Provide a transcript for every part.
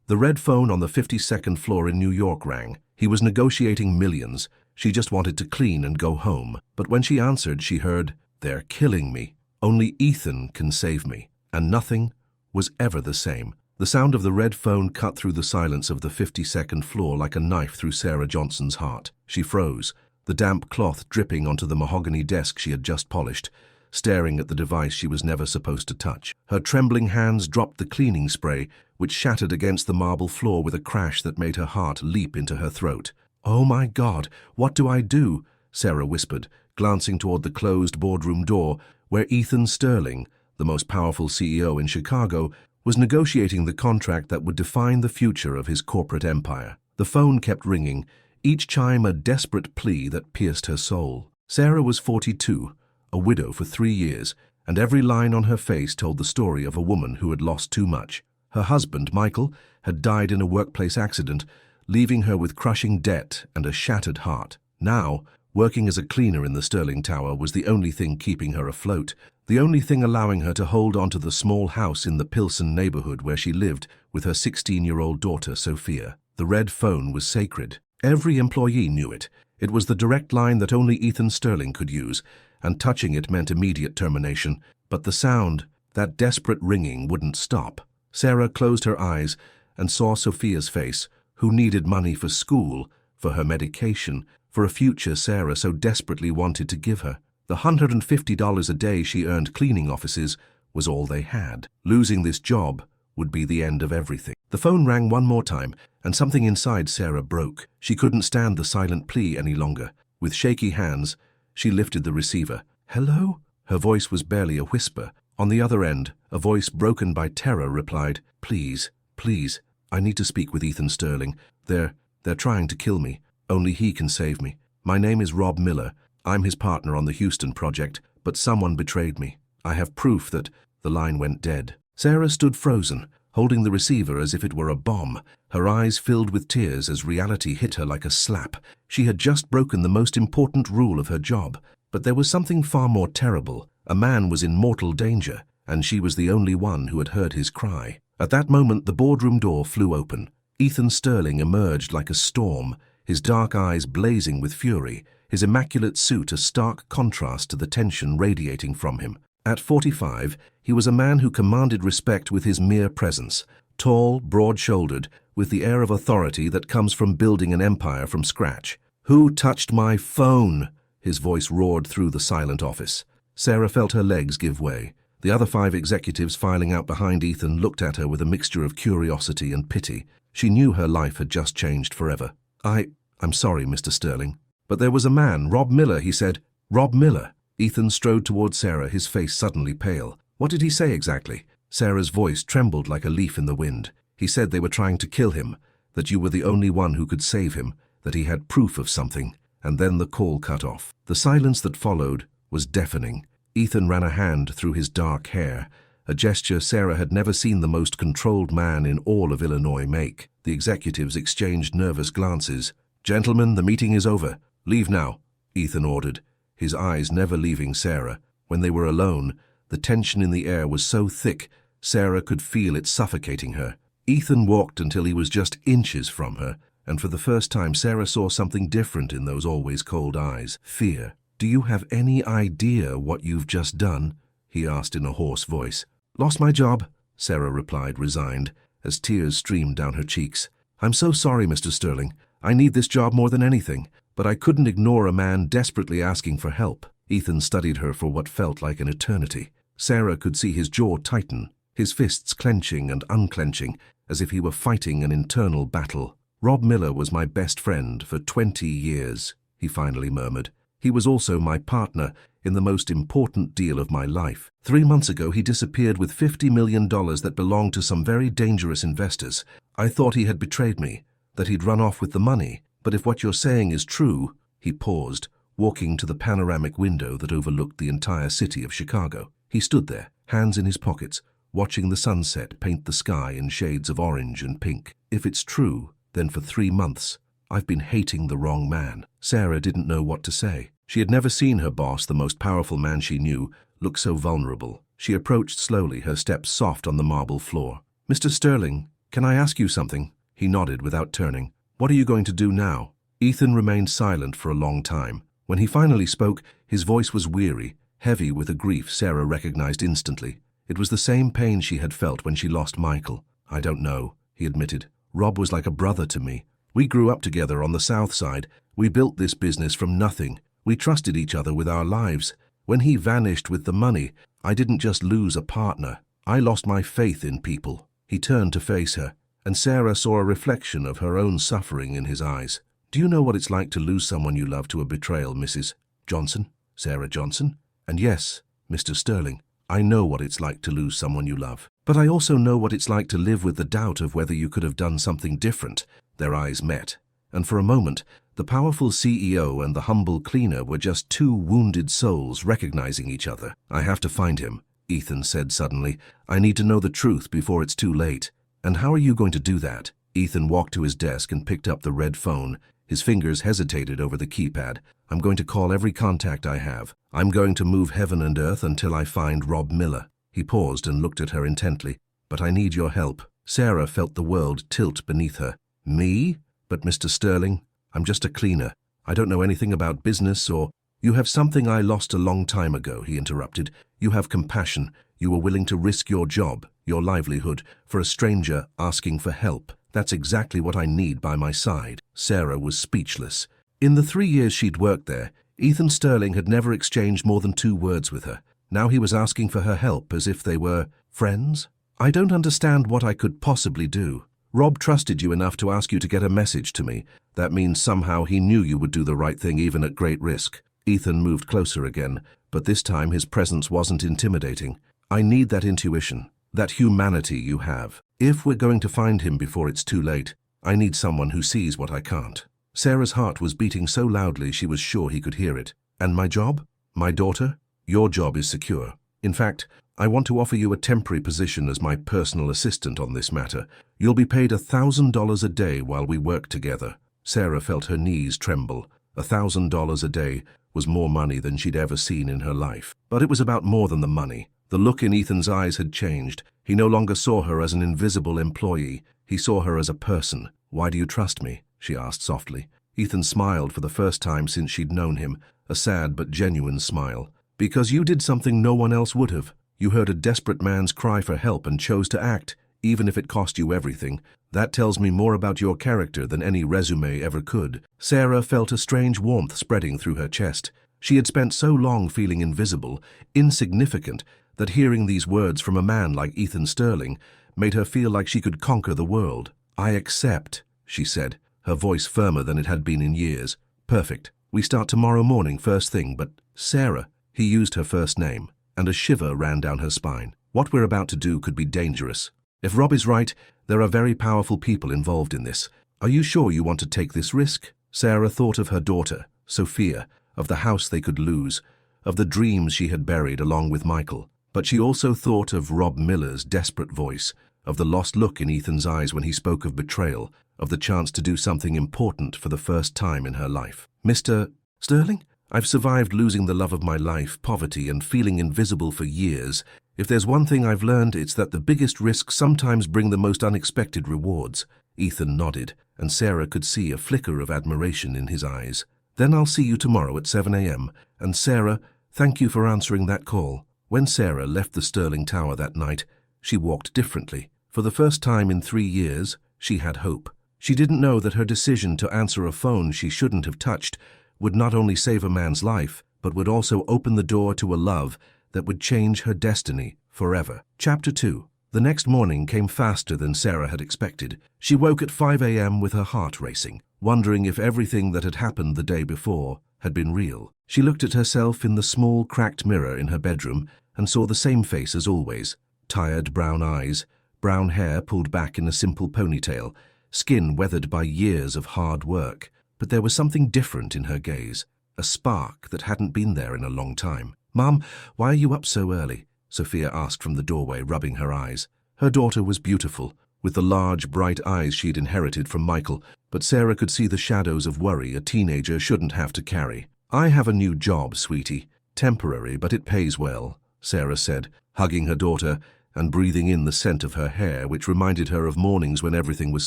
The red phone on the 52nd floor in New York rang. He was negotiating millions. She just wanted to clean and go home. But when she answered, she heard, "They're killing me. Only Ethan can save me." And nothing was ever the same. The sound of the red phone cut through the silence of the 52nd floor like a knife through Sarah Johnson's heart. She froze, the damp cloth dripping onto the mahogany desk she had just polished, staring at the device she was never supposed to touch. Her trembling hands dropped the cleaning spray, which shattered against the marble floor with a crash that made her heart leap into her throat. "Oh my God, what do I do?" Sarah whispered, glancing toward the closed boardroom door, where Ethan Sterling, the most powerful CEO in Chicago, was negotiating the contract that would define the future of his corporate empire. The phone kept ringing, each chime a desperate plea that pierced her soul. Sarah was 42, a widow for 3 years, and every line on her face told the story of a woman who had lost too much. Her husband, Michael, had died in a workplace accident, leaving her with crushing debt and a shattered heart. Now, working as a cleaner in the Sterling Tower was the only thing keeping her afloat, the only thing allowing her to hold on to the small house in the Pilsen neighborhood where she lived with her 16-year-old daughter, Sophia. The red phone was sacred. Every employee knew it. It was the direct line that only Ethan Sterling could use, and touching it meant immediate termination. But the sound, that desperate ringing, wouldn't stop. Sarah closed her eyes and saw Sophia's face, who needed money for school, for her medication, for a future Sarah so desperately wanted to give her. The $150 a day she earned cleaning offices was all they had. Losing this job would be the end of everything. The phone rang one more time, and something inside Sarah broke. She couldn't stand the silent plea any longer. With shaky hands, she lifted the receiver. "Hello?" Her voice was barely a whisper. On the other end, a voice broken by terror replied, "Please, please, I need to speak with Ethan Sterling. They're trying to kill me. Only he can save me. My name is Rob Miller. I'm his partner on the Houston project, but someone betrayed me. I have proof that..." The line went dead. Sarah stood frozen, holding the receiver as if it were a bomb, her eyes filled with tears as reality hit her like a slap. She had just broken the most important rule of her job, but there was something far more terrible. A man was in mortal danger, and she was the only one who had heard his cry. At that moment, the boardroom door flew open. Ethan Sterling emerged like a storm, his dark eyes blazing with fury, his immaculate suit a stark contrast to the tension radiating from him. At 45, he was a man who commanded respect with his mere presence, tall, broad-shouldered, with the air of authority that comes from building an empire from scratch. "Who touched my phone?" His voice roared through the silent office. Sarah felt her legs give way. The other 5 executives filing out behind Ethan looked at her with a mixture of curiosity and pity. She knew her life had just changed forever. I'm sorry, Mr. Sterling. But there was a man, Rob Miller," he said. "Rob Miller." Ethan strode toward Sarah, his face suddenly pale. "What did he say exactly?" Sarah's voice trembled like a leaf in the wind. "He said they were trying to kill him, that you were the only one who could save him, that he had proof of something." And then the call cut off. The silence that followed was deafening. Ethan ran a hand through his dark hair, a gesture Sarah had never seen the most controlled man in all of Illinois make. The executives exchanged nervous glances. "Gentlemen, the meeting is over. Leave now," Ethan ordered, his eyes never leaving Sarah. When they were alone, the tension in the air was so thick, Sarah could feel it suffocating her. Ethan walked until he was just inches from her, and for the first time Sarah saw something different in those always cold eyes. Fear. "Do you have any idea what you've just done?" he asked in a hoarse voice. "Lost my job," Sarah replied, resigned, as tears streamed down her cheeks. "I'm so sorry, Mr. Sterling. I need this job more than anything, but I couldn't ignore a man desperately asking for help." Ethan studied her for what felt like an eternity. Sarah could see his jaw tighten, his fists clenching and unclenching, as if he were fighting an internal battle. "Rob Miller was my best friend for 20 years, he finally murmured. "He was also my partner in the most important deal of my life. 3 months ago, he disappeared with $50 million that belonged to some very dangerous investors. I thought he had betrayed me, that he'd run off with the money. But if what you're saying is true..." He paused, walking to the panoramic window that overlooked the entire city of Chicago. He stood there, hands in his pockets, watching the sunset paint the sky in shades of orange and pink. "If it's true, then for 3 months, I've been hating the wrong man." Sarah didn't know what to say. She had never seen her boss, the most powerful man she knew, look so vulnerable. She approached slowly, her steps soft on the marble floor. "Mr. Sterling," Can I ask you something? He nodded without turning. What are you going to do now? Ethan remained silent for a long time. When he finally spoke, his voice was weary, heavy with a grief Sarah recognized instantly. It was the same pain she had felt when she lost Michael. I don't know, he admitted. Rob was like a brother to me. We grew up together on the South Side. We built this business from nothing. We trusted each other with our lives. When he vanished with the money, I didn't just lose a partner. I lost my faith in people. He turned to face her, and Sarah saw a reflection of her own suffering in his eyes. Do you know what it's like to lose someone you love to a betrayal, Mrs. Johnson? Sarah Johnson? And yes, Mr. Sterling, I know what it's like to lose someone you love. But I also know what it's like to live with the doubt of whether you could have done something different. Their eyes met, and for a moment, the powerful CEO and the humble cleaner were just two wounded souls recognizing each other. I have to find him, Ethan said suddenly. I need to know the truth before it's too late. And how are you going to do that? Ethan walked to his desk and picked up the red phone. His fingers hesitated over the keypad. I'm going to call every contact I have. I'm going to move heaven and earth until I find Rob Miller. He paused and looked at her intently. But I need your help. Sarah felt the world tilt beneath her. Me? But Mr. Sterling, I'm just a cleaner. I don't know anything about business or... You have something I lost a long time ago, he interrupted. You have compassion. You are willing to risk your job, your livelihood, for a stranger asking for help. That's exactly what I need by my side. Sarah was speechless. In the 3 years she'd worked there, Ethan Sterling had never exchanged more than 2 words with her. Now he was asking for her help as if they were friends. I don't understand what I could possibly do. Rob trusted you enough to ask you to get a message to me. That means somehow he knew you would do the right thing even at great risk. Ethan moved closer again, but this time his presence wasn't intimidating. I need that intuition, that humanity you have. If we're going to find him before it's too late, I need someone who sees what I can't. Sarah's heart was beating so loudly she was sure he could hear it. And my job? My daughter? Your job is secure. In fact, I want to offer you a temporary position as my personal assistant on this matter. You'll be paid $1,000 a day while we work together. Sarah felt her knees tremble. $1,000 a day was more money than she'd ever seen in her life. But it was about more than the money. The look in Ethan's eyes had changed. He no longer saw her as an invisible employee. He saw her as a person. Why do you trust me? She asked softly. Ethan smiled for the first time since she'd known him, a sad but genuine smile. Because you did something no one else would have. You heard a desperate man's cry for help and chose to act, even if it cost you everything. That tells me more about your character than any resume ever could. Sarah felt a strange warmth spreading through her chest. She had spent so long feeling invisible, insignificant, that hearing these words from a man like Ethan Sterling made her feel like she could conquer the world. I accept, she said, her voice firmer than it had been in years. Perfect. We start tomorrow morning first thing, but Sarah, he used her first name, and a shiver ran down her spine. What we're about to do could be dangerous. If Rob is right, there are very powerful people involved in this. Are you sure you want to take this risk? Sarah thought of her daughter, Sophia, of the house they could lose, of the dreams she had buried along with Michael. But she also thought of Rob Miller's desperate voice, of the lost look in Ethan's eyes when he spoke of betrayal, of the chance to do something important for the first time in her life. Mr. Sterling? I've survived losing the love of my life, poverty, and feeling invisible for years. If there's one thing I've learned, it's that the biggest risks sometimes bring the most unexpected rewards. Ethan nodded, and Sarah could see a flicker of admiration in his eyes. Then I'll see you tomorrow at 7 a.m. And Sarah, thank you for answering that call. When Sarah left the Sterling Tower that night, she walked differently. For the first time in 3 years, she had hope. She didn't know that her decision to answer a phone she shouldn't have touched would not only save a man's life, but would also open the door to a love that would change her destiny forever. Chapter 2. The next morning came faster than Sarah had expected. She woke at 5 a.m. with her heart racing, wondering if everything that had happened the day before had been real. She looked at herself in the small, cracked mirror in her bedroom and saw the same face as always. Tired brown eyes, brown hair pulled back in a simple ponytail, skin weathered by years of hard work. But there was something different in her gaze, a spark that hadn't been there in a long time. "Mom, why are you up so early?" Sophia asked from the doorway, rubbing her eyes. Her daughter was beautiful, with the large, bright eyes she'd inherited from Michael, but Sarah could see the shadows of worry a teenager shouldn't have to carry. "I have a new job, sweetie. Temporary, but it pays well," Sarah said, hugging her daughter and breathing in the scent of her hair, which reminded her of mornings when everything was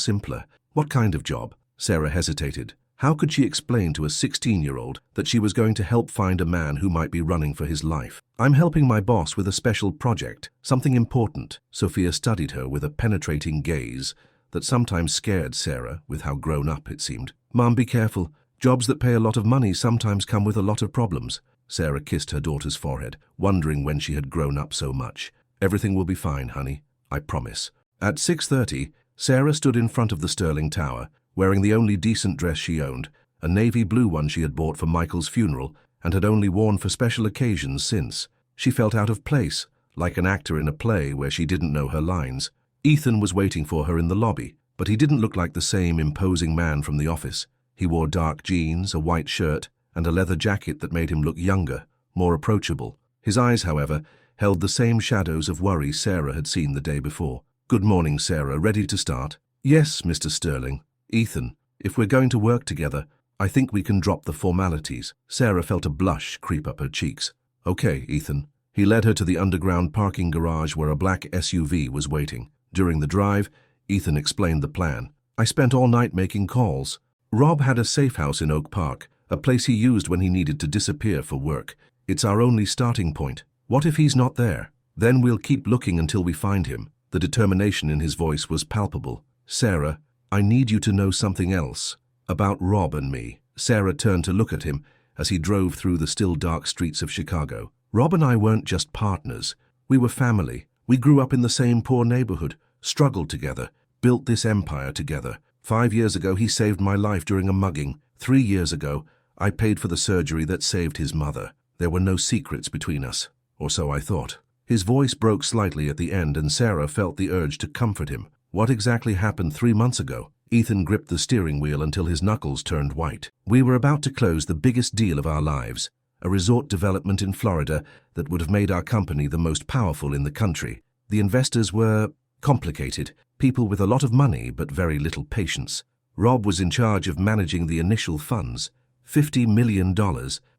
simpler. What kind of job? Sarah hesitated. How could she explain to a 16-year-old that she was going to help find a man who might be running for his life? I'm helping my boss with a special project, something important. Sophia studied her with a penetrating gaze that sometimes scared Sarah with how grown up it seemed. Mom, be careful. Jobs that pay a lot of money sometimes come with a lot of problems. Sarah kissed her daughter's forehead, wondering when she had grown up so much. Everything will be fine, honey. I promise. At 6:30, Sarah stood in front of the Sterling Tower, wearing the only decent dress she owned, a navy blue one she had bought for Michael's funeral and had only worn for special occasions since. She felt out of place, like an actor in a play where she didn't know her lines. Ethan was waiting for her in the lobby, but he didn't look like the same imposing man from the office. He wore dark jeans, a white shirt, and a leather jacket that made him look younger, more approachable. His eyes, however, held the same shadows of worry Sarah had seen the day before. Good morning, Sarah. Ready to start? Yes, Mr. Sterling. Ethan, if we're going to work together, I think we can drop the formalities. Sarah felt a blush creep up her cheeks. Okay, Ethan. He led her to the underground parking garage where a black SUV was waiting. During the drive, Ethan explained the plan. I spent all night making calls. Rob had a safe house in Oak Park, a place he used when he needed to disappear for work. It's our only starting point. What if he's not there? Then we'll keep looking until we find him. The determination in his voice was palpable. Sarah, I need you to know something else. About Rob and me. Sarah turned to look at him as he drove through the still dark streets of Chicago. Rob and I weren't just partners. We were family. We grew up in the same poor neighborhood, struggled together, built this empire together. 5 years ago, he saved my life during a mugging. 3 years ago, I paid for the surgery that saved his mother. There were no secrets between us, or so I thought. His voice broke slightly at the end, and Sarah felt the urge to comfort him. What exactly happened 3 months ago? Ethan gripped the steering wheel until his knuckles turned white. We were about to close the biggest deal of our lives, a resort development in Florida that would have made our company the most powerful in the country. The investors were complicated, people with a lot of money but very little patience. Rob was in charge of managing the initial funds, $50 million.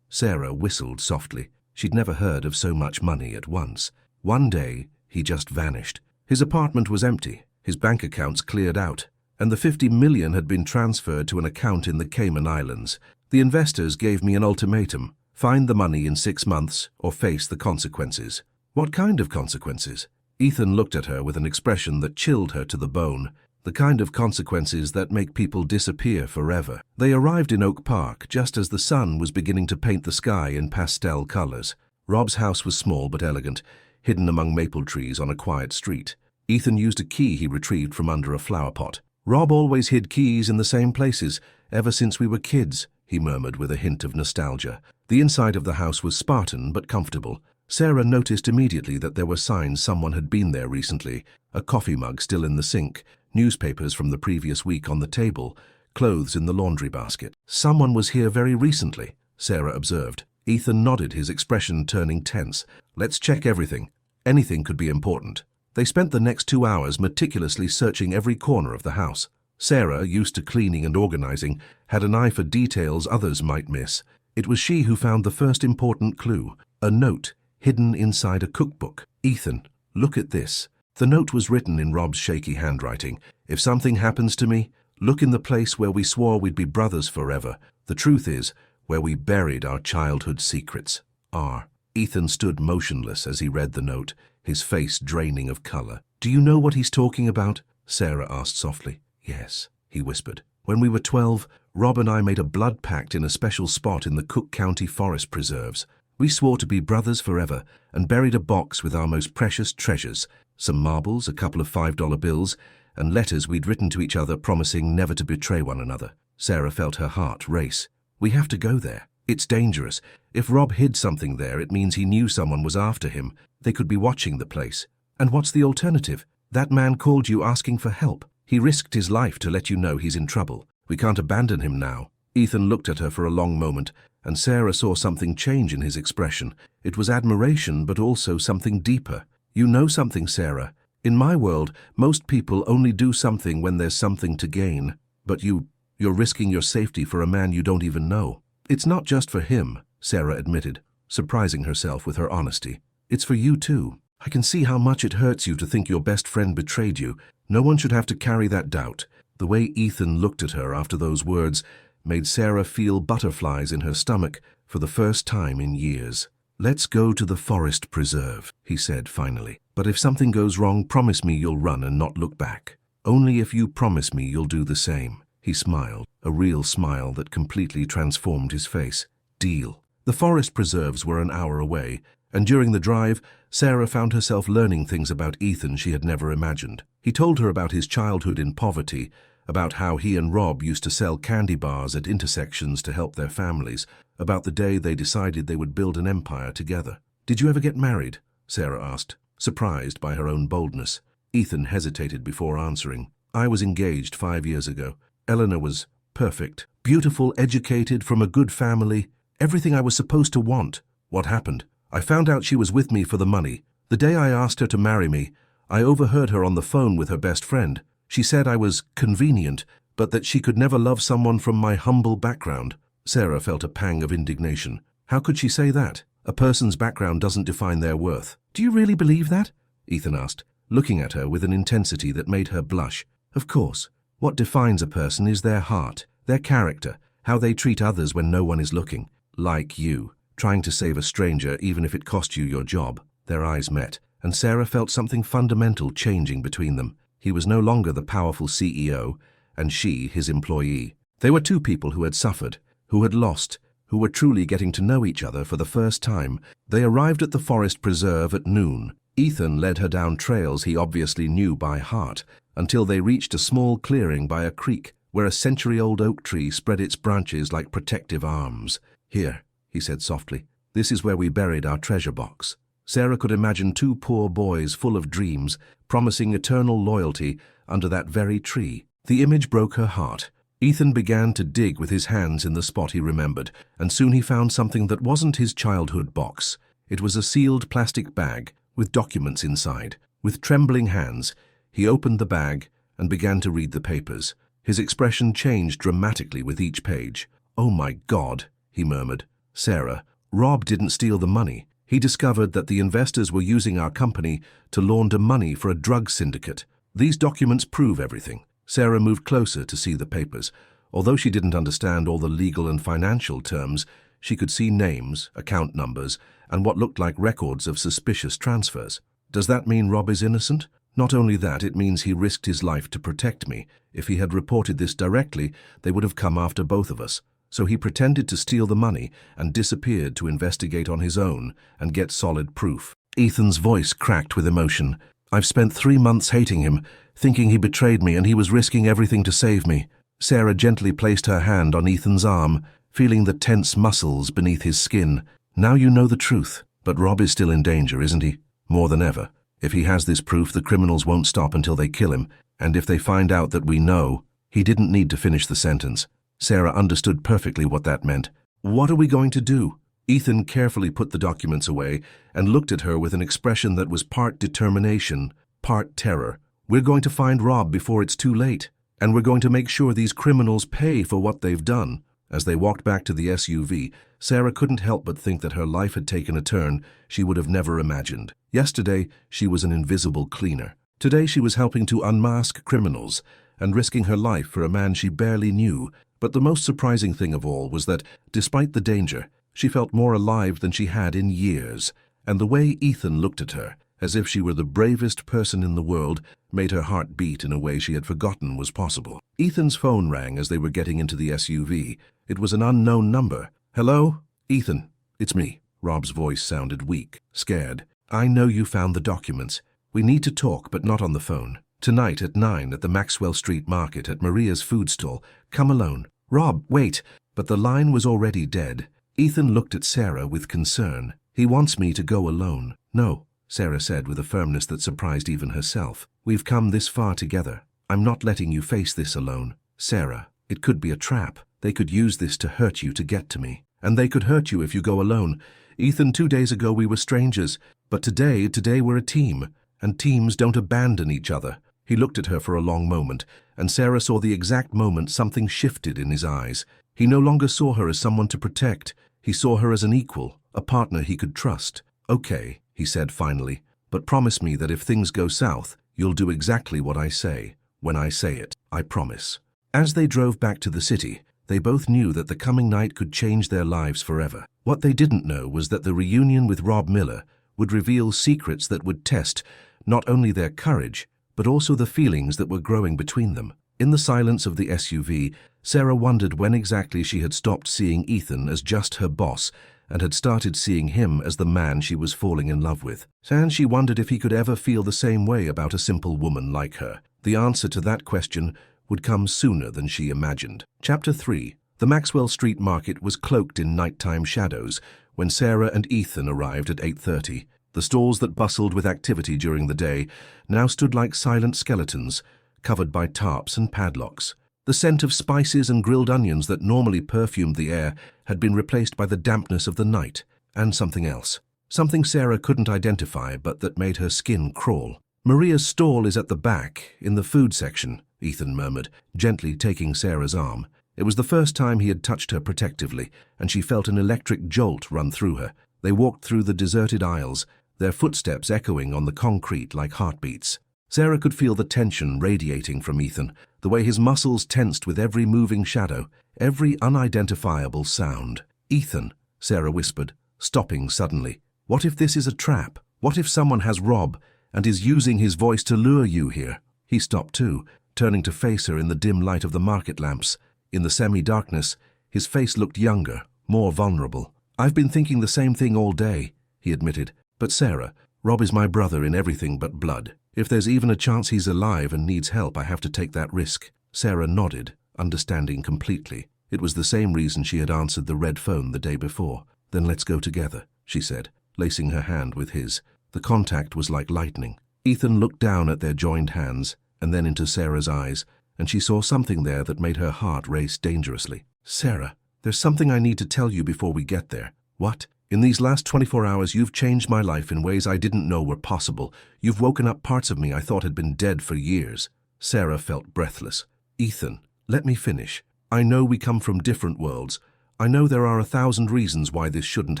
Sarah whistled softly. She'd never heard of so much money at once. One day, he just vanished. His apartment was empty, his bank accounts cleared out, and the $50 million had been transferred to an account in the Cayman Islands. The investors gave me an ultimatum: find the money in 6 months or face the consequences. What kind of consequences? Ethan looked at her with an expression that chilled her to the bone. The kind of consequences that make people disappear forever. They arrived in Oak Park just as the sun was beginning to paint the sky in pastel colors. Rob's house was small but elegant, hidden among maple trees on a quiet street. Ethan used a key he retrieved from under a flower pot. Rob always hid keys in the same places, ever since we were kids, he murmured with a hint of nostalgia. The inside of the house was Spartan but comfortable. Sarah noticed immediately that there were signs someone had been there recently: a coffee mug still in the sink, newspapers from the previous week on the table, clothes in the laundry basket. Someone was here very recently, Sarah observed. Ethan nodded, his expression turning tense. Let's check everything. Anything could be important. They spent the next 2 hours meticulously searching every corner of the house. Sarah, used to cleaning and organizing, had an eye for details others might miss. It was she who found the first important clue: a note hidden inside a cookbook. Ethan, look at this. The note was written in Rob's shaky handwriting. If something happens to me, look in the place where we swore we'd be brothers forever. The truth is, where we buried our childhood secrets. R. Ethan stood motionless as he read the note, his face draining of color. Do you know what he's talking about? Sarah asked softly. Yes, he whispered. When we were 12, Rob and I made a blood pact in a special spot in the Cook County Forest Preserves. We swore to be brothers forever and buried a box with our most precious treasures, some marbles, a couple of $5 bills, and letters we'd written to each other promising never to betray one another. Sarah felt her heart race. We have to go there. It's dangerous. If Rob hid something there, it means he knew someone was after him. They could be watching the place. And what's the alternative? That man called you asking for help. He risked his life to let you know he's in trouble. We can't abandon him now. Ethan looked at her for a long moment, and Sarah saw something change in his expression. It was admiration, but also something deeper. You know something, Sarah. In my world, most people only do something when there's something to gain. But you're risking your safety for a man you don't even know. It's not just for him, Sarah admitted, surprising herself with her honesty. It's for you too. I can see how much it hurts you to think your best friend betrayed you. No one should have to carry that doubt. The way Ethan looked at her after those words made Sarah feel butterflies in her stomach for the first time in years. Let's go to the forest preserve, he said finally. But if something goes wrong, promise me you'll run and not look back. Only if you promise me you'll do the same. He smiled, a real smile that completely transformed his face. Deal. The forest preserves were an hour away, and during the drive, Sarah found herself learning things about Ethan she had never imagined. He told her about his childhood in poverty, about how he and Rob used to sell candy bars at intersections to help their families, about the day they decided they would build an empire together. Did you ever get married? Sarah asked, surprised by her own boldness. Ethan hesitated before answering. I was engaged 5 years ago. Eleanor was perfect, beautiful, educated, from a good family, everything I was supposed to want. What happened? I found out she was with me for the money. The day I asked her to marry me, I overheard her on the phone with her best friend. She said I was convenient, but that she could never love someone from my humble background. Sarah felt a pang of indignation. How could she say that? A person's background doesn't define their worth. Do you really believe that? Ethan asked, looking at her with an intensity that made her blush. Of course. What defines a person is their heart, their character, how they treat others when no one is looking. Like you, trying to save a stranger even if it cost you your job. Their eyes met, and Sarah felt something fundamental changing between them. He was no longer the powerful CEO, and she his employee. They were two people who had suffered, who had lost, who were truly getting to know each other for the first time. They arrived at the forest preserve at noon. Ethan led her down trails he obviously knew by heart, until they reached a small clearing by a creek, where a century-old oak tree spread its branches like protective arms. Here, he said softly, this is where we buried our treasure box. Sarah could imagine two poor boys full of dreams, promising eternal loyalty under that very tree. The image broke her heart. Ethan began to dig with his hands in the spot he remembered, and soon he found something that wasn't his childhood box. It was a sealed plastic bag with documents inside. With trembling hands, he opened the bag and began to read the papers. His expression changed dramatically with each page. "Oh my God," he murmured. "Sarah, Rob didn't steal the money. He discovered that the investors were using our company to launder money for a drug syndicate. These documents prove everything." Sarah moved closer to see the papers. Although she didn't understand all the legal and financial terms, she could see names, account numbers, and what looked like records of suspicious transfers. Does that mean Rob is innocent? Not only that, it means he risked his life to protect me. If he had reported this directly, they would have come after both of us. So he pretended to steal the money and disappeared to investigate on his own and get solid proof. Ethan's voice cracked with emotion. "I've spent 3 months hating him, thinking he betrayed me and he was risking everything to save me." Sarah gently placed her hand on Ethan's arm, feeling the tense muscles beneath his skin. "Now you know the truth. But Rob is still in danger, isn't he? More than ever. If he has this proof, the criminals won't stop until they kill him. And if they find out that we know..." He didn't need to finish the sentence. Sarah understood perfectly what that meant. "What are we going to do?" Ethan carefully put the documents away and looked at her with an expression that was part determination, part terror. "We're going to find Rob before it's too late, and we're going to make sure these criminals pay for what they've done." As they walked back to the SUV, Sarah couldn't help but think that her life had taken a turn she would have never imagined. Yesterday, she was an invisible cleaner. Today, she was helping to unmask criminals and risking her life for a man she barely knew. But the most surprising thing of all was that, despite the danger, she felt more alive than she had in years. And the way Ethan looked at her, as if she were the bravest person in the world, made her heart beat in a way she had forgotten was possible. Ethan's phone rang as they were getting into the SUV. It was an unknown number. "Hello? Ethan, it's me." Rob's voice sounded weak, scared. "I know you found the documents. We need to talk, but not on the phone. Tonight at 9 at the Maxwell Street Market at Maria's food stall. Come alone." "Rob, wait." But the line was already dead. Ethan looked at Sarah with concern. "He wants me to go alone." "No," Sarah said with a firmness that surprised even herself. "We've come this far together. I'm not letting you face this alone." "Sarah, it could be a trap. They could use this to hurt you to get to me. And they could hurt you if you go alone. Ethan, 2 days ago we were strangers, but today we're a team. And teams don't abandon each other." He looked at her for a long moment, and Sarah saw the exact moment something shifted in his eyes. He no longer saw her as someone to protect. He saw her as an equal, a partner he could trust. "Okay," he said finally. But promise me that if things go south, you'll do exactly what I say, when I say it, I promise." As they drove back to the city, they both knew that the coming night could change their lives forever. What they didn't know was that the reunion with Rob Miller would reveal secrets that would test not only their courage, but also the feelings that were growing between them. In the silence of the SUV, Sarah wondered when exactly she had stopped seeing Ethan as just her boss and had started seeing him as the man she was falling in love with. And she wondered if he could ever feel the same way about a simple woman like her. The answer to that question would come sooner than she imagined. Chapter 3. The Maxwell Street Market was cloaked in nighttime shadows when Sarah and Ethan arrived at 8:30. The stalls that bustled with activity during the day now stood like silent skeletons, covered by tarps and padlocks. The scent of spices and grilled onions that normally perfumed the air had been replaced by the dampness of the night, and something else. Something Sarah couldn't identify, but that made her skin crawl. "Maria's stall is at the back, in the food section," Ethan murmured, gently taking Sarah's arm. It was the first time he had touched her protectively, and she felt an electric jolt run through her. They walked through the deserted aisles, their footsteps echoing on the concrete like heartbeats. Sarah could feel the tension radiating from Ethan, the way his muscles tensed with every moving shadow, every unidentifiable sound. "Ethan," Sarah whispered, stopping suddenly. "What if this is a trap? What if someone has Rob and is using his voice to lure you here?" He stopped too, turning to face her in the dim light of the market lamps. In the semi-darkness, his face looked younger, more vulnerable. "I've been thinking the same thing all day," he admitted. "But Sarah, Rob is my brother in everything but blood. If there's even a chance he's alive and needs help, I have to take that risk." Sarah nodded, understanding completely. It was the same reason she had answered the red phone the day before. "Then let's go together," she said, lacing her hand with his. The contact was like lightning. Ethan looked down at their joined hands and then into Sarah's eyes, and she saw something there that made her heart race dangerously. "Sarah, there's something I need to tell you before we get there." "What?" "In these last 24 hours, you've changed my life in ways I didn't know were possible. You've woken up parts of me I thought had been dead for years." Sarah felt breathless. "Ethan, let me finish. I know we come from different worlds. I know there are 1,000 reasons why this shouldn't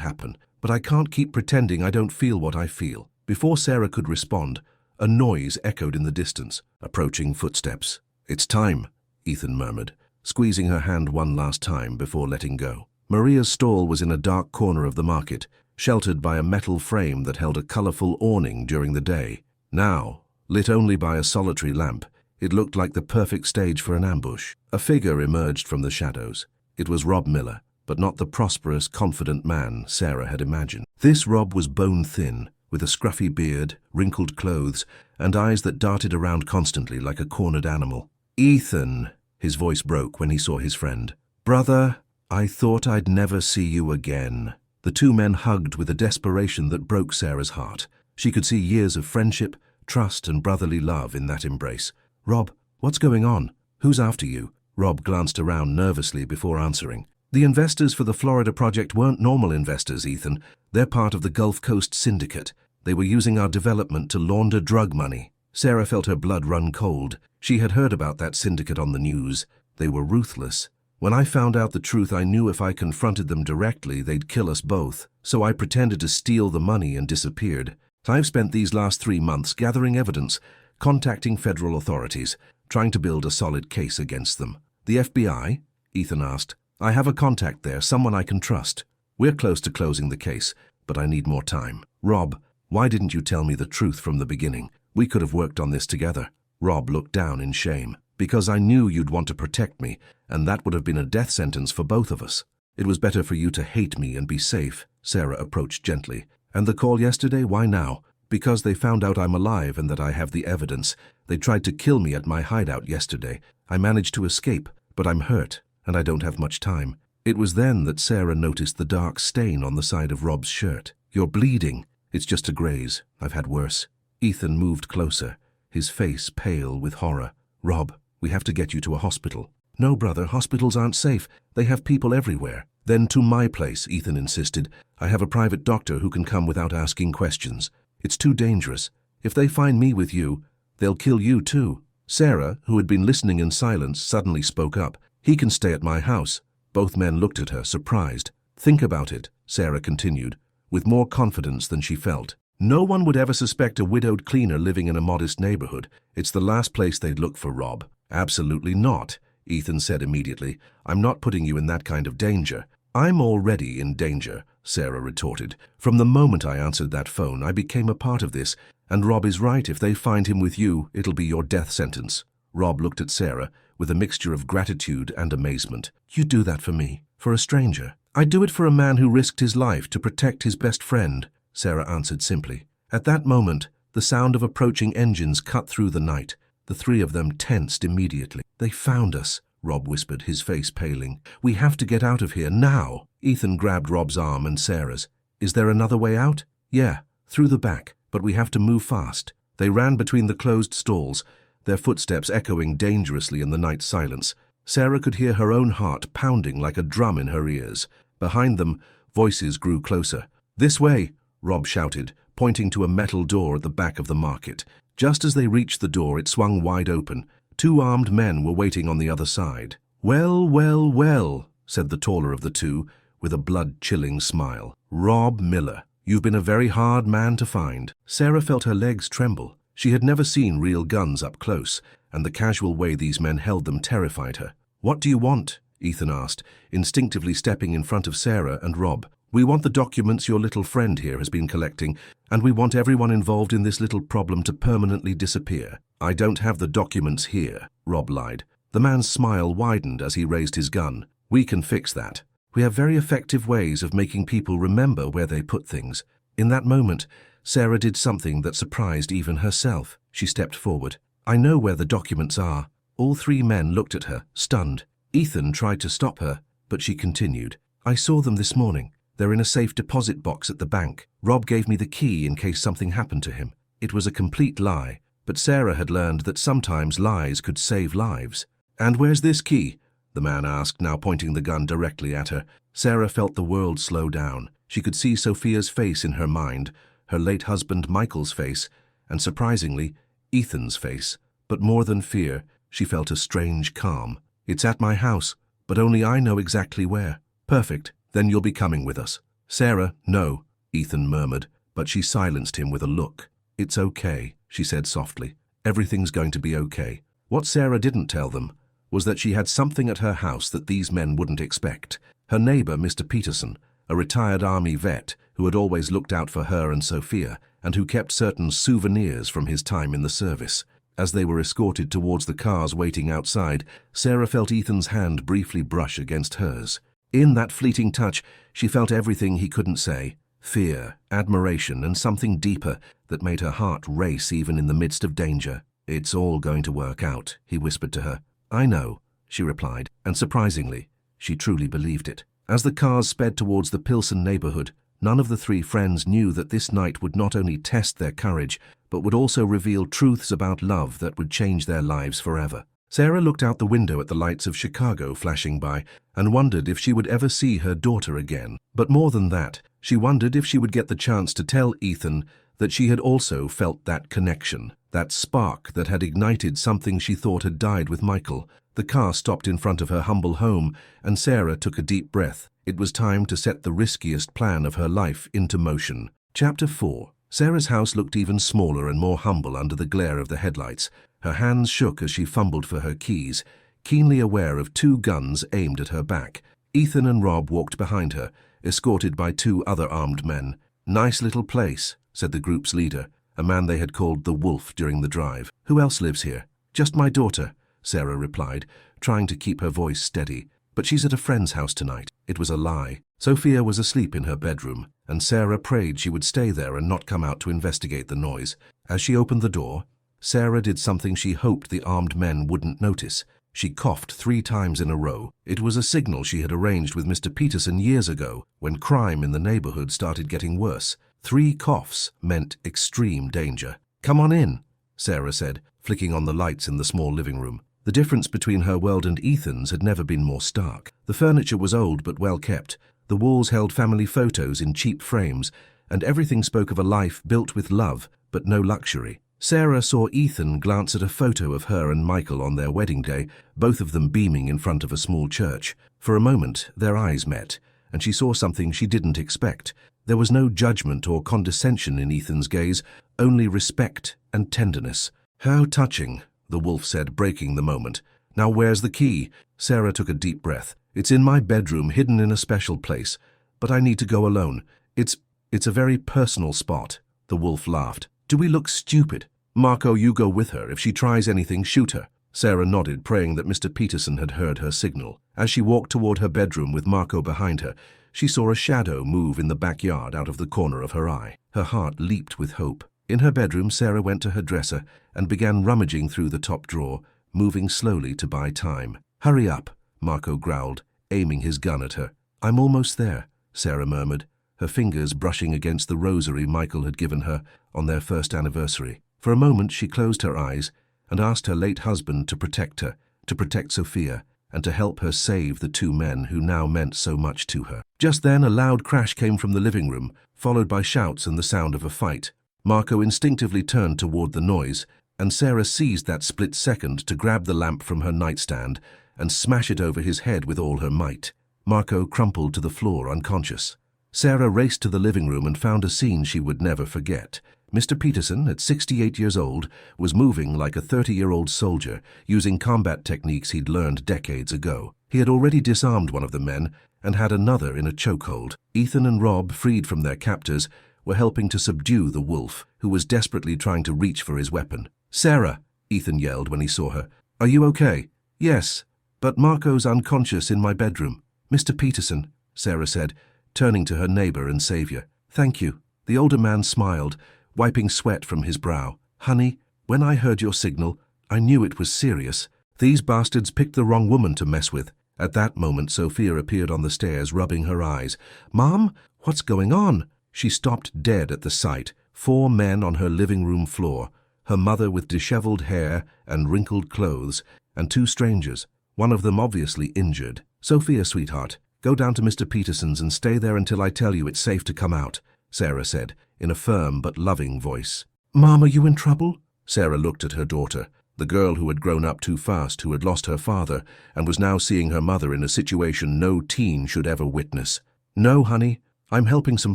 happen, but I can't keep pretending I don't feel what I feel." Before Sarah could respond, a noise echoed in the distance, approaching footsteps. "It's time," Ethan murmured, squeezing her hand one last time before letting go. Maria's stall was in a dark corner of the market, sheltered by a metal frame that held a colorful awning during the day. Now, lit only by a solitary lamp, it looked like the perfect stage for an ambush. A figure emerged from the shadows. It was Rob Miller, but not the prosperous, confident man Sarah had imagined. This Rob was bone-thin, with a scruffy beard, wrinkled clothes, and eyes that darted around constantly like a cornered animal. "Ethan," his voice broke when he saw his friend. "Brother, I thought I'd never see you again." The two men hugged with a desperation that broke Sarah's heart. She could see years of friendship, trust, and brotherly love in that embrace. "Rob, what's going on? Who's after you?" Rob glanced around nervously before answering. "The investors for the Florida project weren't normal investors, Ethan. They're part of the Gulf Coast Syndicate. They were using our development to launder drug money." Sarah felt her blood run cold. She had heard about that syndicate on the news. They were ruthless. "When I found out the truth, I knew if I confronted them directly, they'd kill us both. So I pretended to steal the money and disappeared. I've spent these last 3 months gathering evidence, contacting federal authorities, trying to build a solid case against them." "The FBI?" Ethan asked. "I have a contact there, someone I can trust. We're close to closing the case, but I need more time." "Rob, why didn't you tell me the truth from the beginning? We could have worked on this together." Rob looked down in shame. "Because I knew you'd want to protect me, and that would have been a death sentence for both of us. It was better for you to hate me and be safe." Sarah approached gently. "And the call yesterday, why now?" "Because they found out I'm alive and that I have the evidence. They tried to kill me at my hideout yesterday. I managed to escape, but I'm hurt, and I don't have much time." It was then that Sarah noticed the dark stain on the side of Rob's shirt. "You're bleeding." "It's just a graze. I've had worse." Ethan moved closer, his face pale with horror. "Rob, we have to get you to a hospital." "No, brother, hospitals aren't safe. They have people everywhere." "Then to my place," Ethan insisted. "I have a private doctor who can come without asking questions. It's too dangerous. If they find me with you, they'll kill you too." Sarah, who had been listening in silence, suddenly spoke up. "He can stay at my house." Both men looked at her, surprised. "Think about it," Sarah continued, with more confidence than she felt. No one would ever suspect a widowed cleaner living in a modest neighborhood. It's the last place they'd look for Rob. Absolutely not, Ethan said immediately. I'm not putting you in that kind of danger. I'm already in danger, Sarah retorted. From the moment I answered that phone, I became a part of this, and Rob is right. If they find him with you, it'll be your death sentence. Rob looked at Sarah with a mixture of gratitude and amazement. You do that for me, for a stranger? I'd do it for a man who risked his life to protect his best friend, Sarah answered simply. At that moment, the sound of approaching engines cut through the night. The three of them tensed immediately. They found us, Rob whispered, his face paling. We have to get out of here, now. Ethan grabbed Rob's arm and Sarah's. Is there another way out? Yeah, through the back, but we have to move fast. They ran between the closed stalls, their footsteps echoing dangerously in the night silence. Sarah could hear her own heart pounding like a drum in her ears. Behind them, voices grew closer. This way, Rob shouted, pointing to a metal door at the back of the market. Just as they reached the door, it swung wide open. Two armed men were waiting on the other side. Well, well, well, said the taller of the two, with a blood-chilling smile. Rob Miller, you've been a very hard man to find. Sarah felt her legs tremble. She had never seen real guns up close, and the casual way these men held them terrified her. What do you want? Ethan asked, instinctively stepping in front of Sarah and Rob. We want the documents your little friend here has been collecting, and we want everyone involved in this little problem to permanently disappear. I don't have the documents here, Rob lied. The man's smile widened as he raised his gun. We can fix that. We have very effective ways of making people remember where they put things. In that moment, Sarah did something that surprised even herself. She stepped forward. I know where the documents are. All three men looked at her, stunned. Ethan tried to stop her, but she continued. I saw them this morning. They're in a safe deposit box at the bank. Rob gave me the key in case something happened to him. It was a complete lie, but Sarah had learned that sometimes lies could save lives. And where's this key? The man asked, now pointing the gun directly at her. Sarah felt the world slow down. She could see Sophia's face in her mind, her late husband Michael's face, and surprisingly, Ethan's face. But more than fear, she felt a strange calm. It's at my house, but only I know exactly where. Perfect. Then you'll be coming with us. Sarah, no, Ethan murmured, but she silenced him with a look. It's okay, she said softly. Everything's going to be okay. What Sarah didn't tell them was that she had something at her house that these men wouldn't expect. Her neighbor, Mr. Peterson, a retired army vet who had always looked out for her and Sophia, and who kept certain souvenirs from his time in the service. As they were escorted towards the cars waiting outside, Sarah felt Ethan's hand briefly brush against hers. In that fleeting touch, she felt everything he couldn't say. Fear, admiration, and something deeper that made her heart race even in the midst of danger. It's all going to work out, he whispered to her. I know, she replied, and surprisingly, she truly believed it. As the cars sped towards the Pilsen neighborhood, none of the three friends knew that this night would not only test their courage, but would also reveal truths about love that would change their lives forever. Sarah looked out the window at the lights of Chicago flashing by and wondered if she would ever see her daughter again. But more than that, she wondered if she would get the chance to tell Ethan that she had also felt that connection, that spark that had ignited something she thought had died with Michael. The car stopped in front of her humble home, and Sarah took a deep breath. It was time to set the riskiest plan of her life into motion. Chapter 4. Sarah's house looked even smaller and more humble under the glare of the headlights. Her hands shook as she fumbled for her keys, keenly aware of two guns aimed at her back. Ethan and Rob walked behind her, escorted by two other armed men. Nice little place, said the group's leader, a man they had called the Wolf during the drive. Who else lives here? Just my daughter, Sarah replied, trying to keep her voice steady. But she's at a friend's house tonight. It was a lie. Sophia was asleep in her bedroom, and Sarah prayed she would stay there and not come out to investigate the noise. As she opened the door, Sarah did something she hoped the armed men wouldn't notice. She coughed 3 times in a row. It was a signal she had arranged with Mr. Peterson years ago, when crime in the neighborhood started getting worse. 3 coughs meant extreme danger. Come on in, Sarah said, flicking on the lights in the small living room. The difference between her world and Ethan's had never been more stark. The furniture was old but well kept. The walls held family photos in cheap frames, and everything spoke of a life built with love but no luxury. Sarah saw Ethan glance at a photo of her and Michael on their wedding day, both of them beaming in front of a small church. For a moment, their eyes met, and she saw something she didn't expect. There was no judgment or condescension in Ethan's gaze, only respect and tenderness. "How touching," the wolf said, breaking the moment. "Now where's the key?" Sarah took a deep breath. "It's in my bedroom, hidden in a special place. But I need to go alone. It's a very personal spot." The wolf laughed. "Do we look stupid? Marco, you go with her. If she tries anything, shoot her." Sarah nodded, praying that Mr. Peterson had heard her signal. As she walked toward her bedroom with Marco behind her, she saw a shadow move in the backyard out of the corner of her eye. Her heart leaped with hope. In her bedroom, Sarah went to her dresser and began rummaging through the top drawer, moving slowly to buy time. "Hurry up," Marco growled, aiming his gun at her. "I'm almost there," Sarah murmured, her fingers brushing against the rosary Michael had given her on their first anniversary. For a moment she closed her eyes and asked her late husband to protect her, to protect Sophia, and to help her save the two men who now meant so much to her. Just then a loud crash came from the living room, followed by shouts and the sound of a fight. Marco instinctively turned toward the noise, and Sarah seized that split second to grab the lamp from her nightstand and smash it over his head with all her might. Marco crumpled to the floor unconscious. Sarah raced to the living room and found a scene she would never forget. Mr. Peterson, at 68 years old, was moving like a 30-year-old soldier, using combat techniques he'd learned decades ago. He had already disarmed one of the men and had another in a chokehold. Ethan and Rob, freed from their captors, were helping to subdue the wolf, who was desperately trying to reach for his weapon. "Sarah," Ethan yelled when he saw her. "Are you okay?" "Yes, but Marco's unconscious in my bedroom." "Mr. Peterson," Sarah said, turning to her neighbor and savior. "Thank you." The older man smiled, wiping sweat from his brow. "Honey, when I heard your signal, I knew it was serious. These bastards picked the wrong woman to mess with." At that moment, Sophia appeared on the stairs, rubbing her eyes. "Mom, what's going on?" She stopped dead at the sight. 4 men on her living room floor, her mother with disheveled hair and wrinkled clothes, and 2 strangers, one of them obviously injured. "Sophia, sweetheart, go down to Mr. Peterson's and stay there until I tell you it's safe to come out," Sarah said, in a firm but loving voice. "Mom, are you in trouble?" Sarah looked at her daughter, the girl who had grown up too fast, who had lost her father, and was now seeing her mother in a situation no teen should ever witness. "No, honey, I'm helping some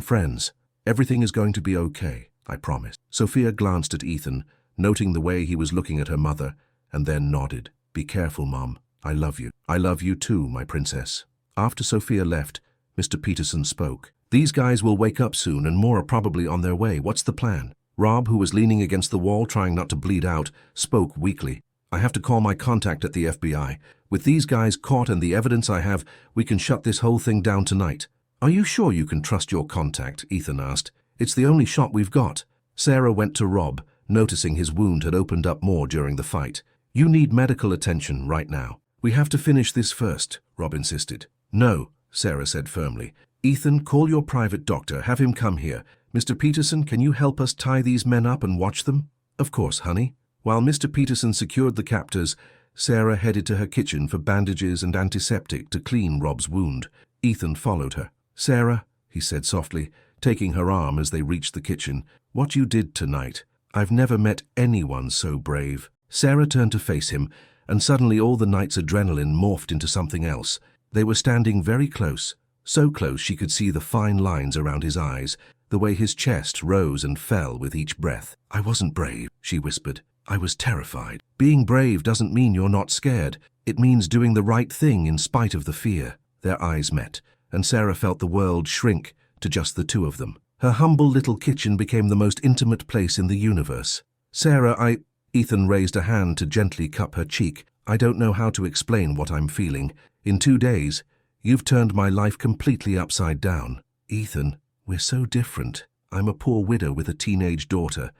friends. Everything is going to be okay, I promise." Sophia glanced at Ethan, noting the way he was looking at her mother, and then nodded. "Be careful, Mom. I love you." "I love you too, my princess." After Sophia left, Mr. Peterson spoke. "These guys will wake up soon and more are probably on their way. What's the plan?" Rob, who was leaning against the wall trying not to bleed out, spoke weakly. "I have to call my contact at the FBI. With these guys caught and the evidence I have, we can shut this whole thing down tonight." "Are you sure you can trust your contact?" Ethan asked. "It's the only shot we've got." Sarah went to Rob, noticing his wound had opened up more during the fight. "You need medical attention right now." "We have to finish this first," Rob insisted. "No," Sarah said firmly. "Ethan, call your private doctor. Have him come here. Mr. Peterson, can you help us tie these men up and watch them?" "Of course, honey." While Mr. Peterson secured the captors, Sarah headed to her kitchen for bandages and antiseptic to clean Rob's wound. Ethan followed her. "Sarah," he said softly, taking her arm as they reached the kitchen, "what you did tonight, I've never met anyone so brave." Sarah turned to face him, and suddenly all the night's adrenaline morphed into something else. They were standing very close, so close she could see the fine lines around his eyes, the way his chest rose and fell with each breath. "I wasn't brave," she whispered. "I was terrified." "Being brave doesn't mean you're not scared. It means doing the right thing in spite of the fear." Their eyes met, and Sarah felt the world shrink to just the two of them. Her humble little kitchen became the most intimate place in the universe. "Sarah, Ethan raised a hand to gently cup her cheek. "I don't know how to explain what I'm feeling. In 2 days, you've turned my life completely upside down." "Ethan, we're so different. I'm a poor widow with a teenage daughter.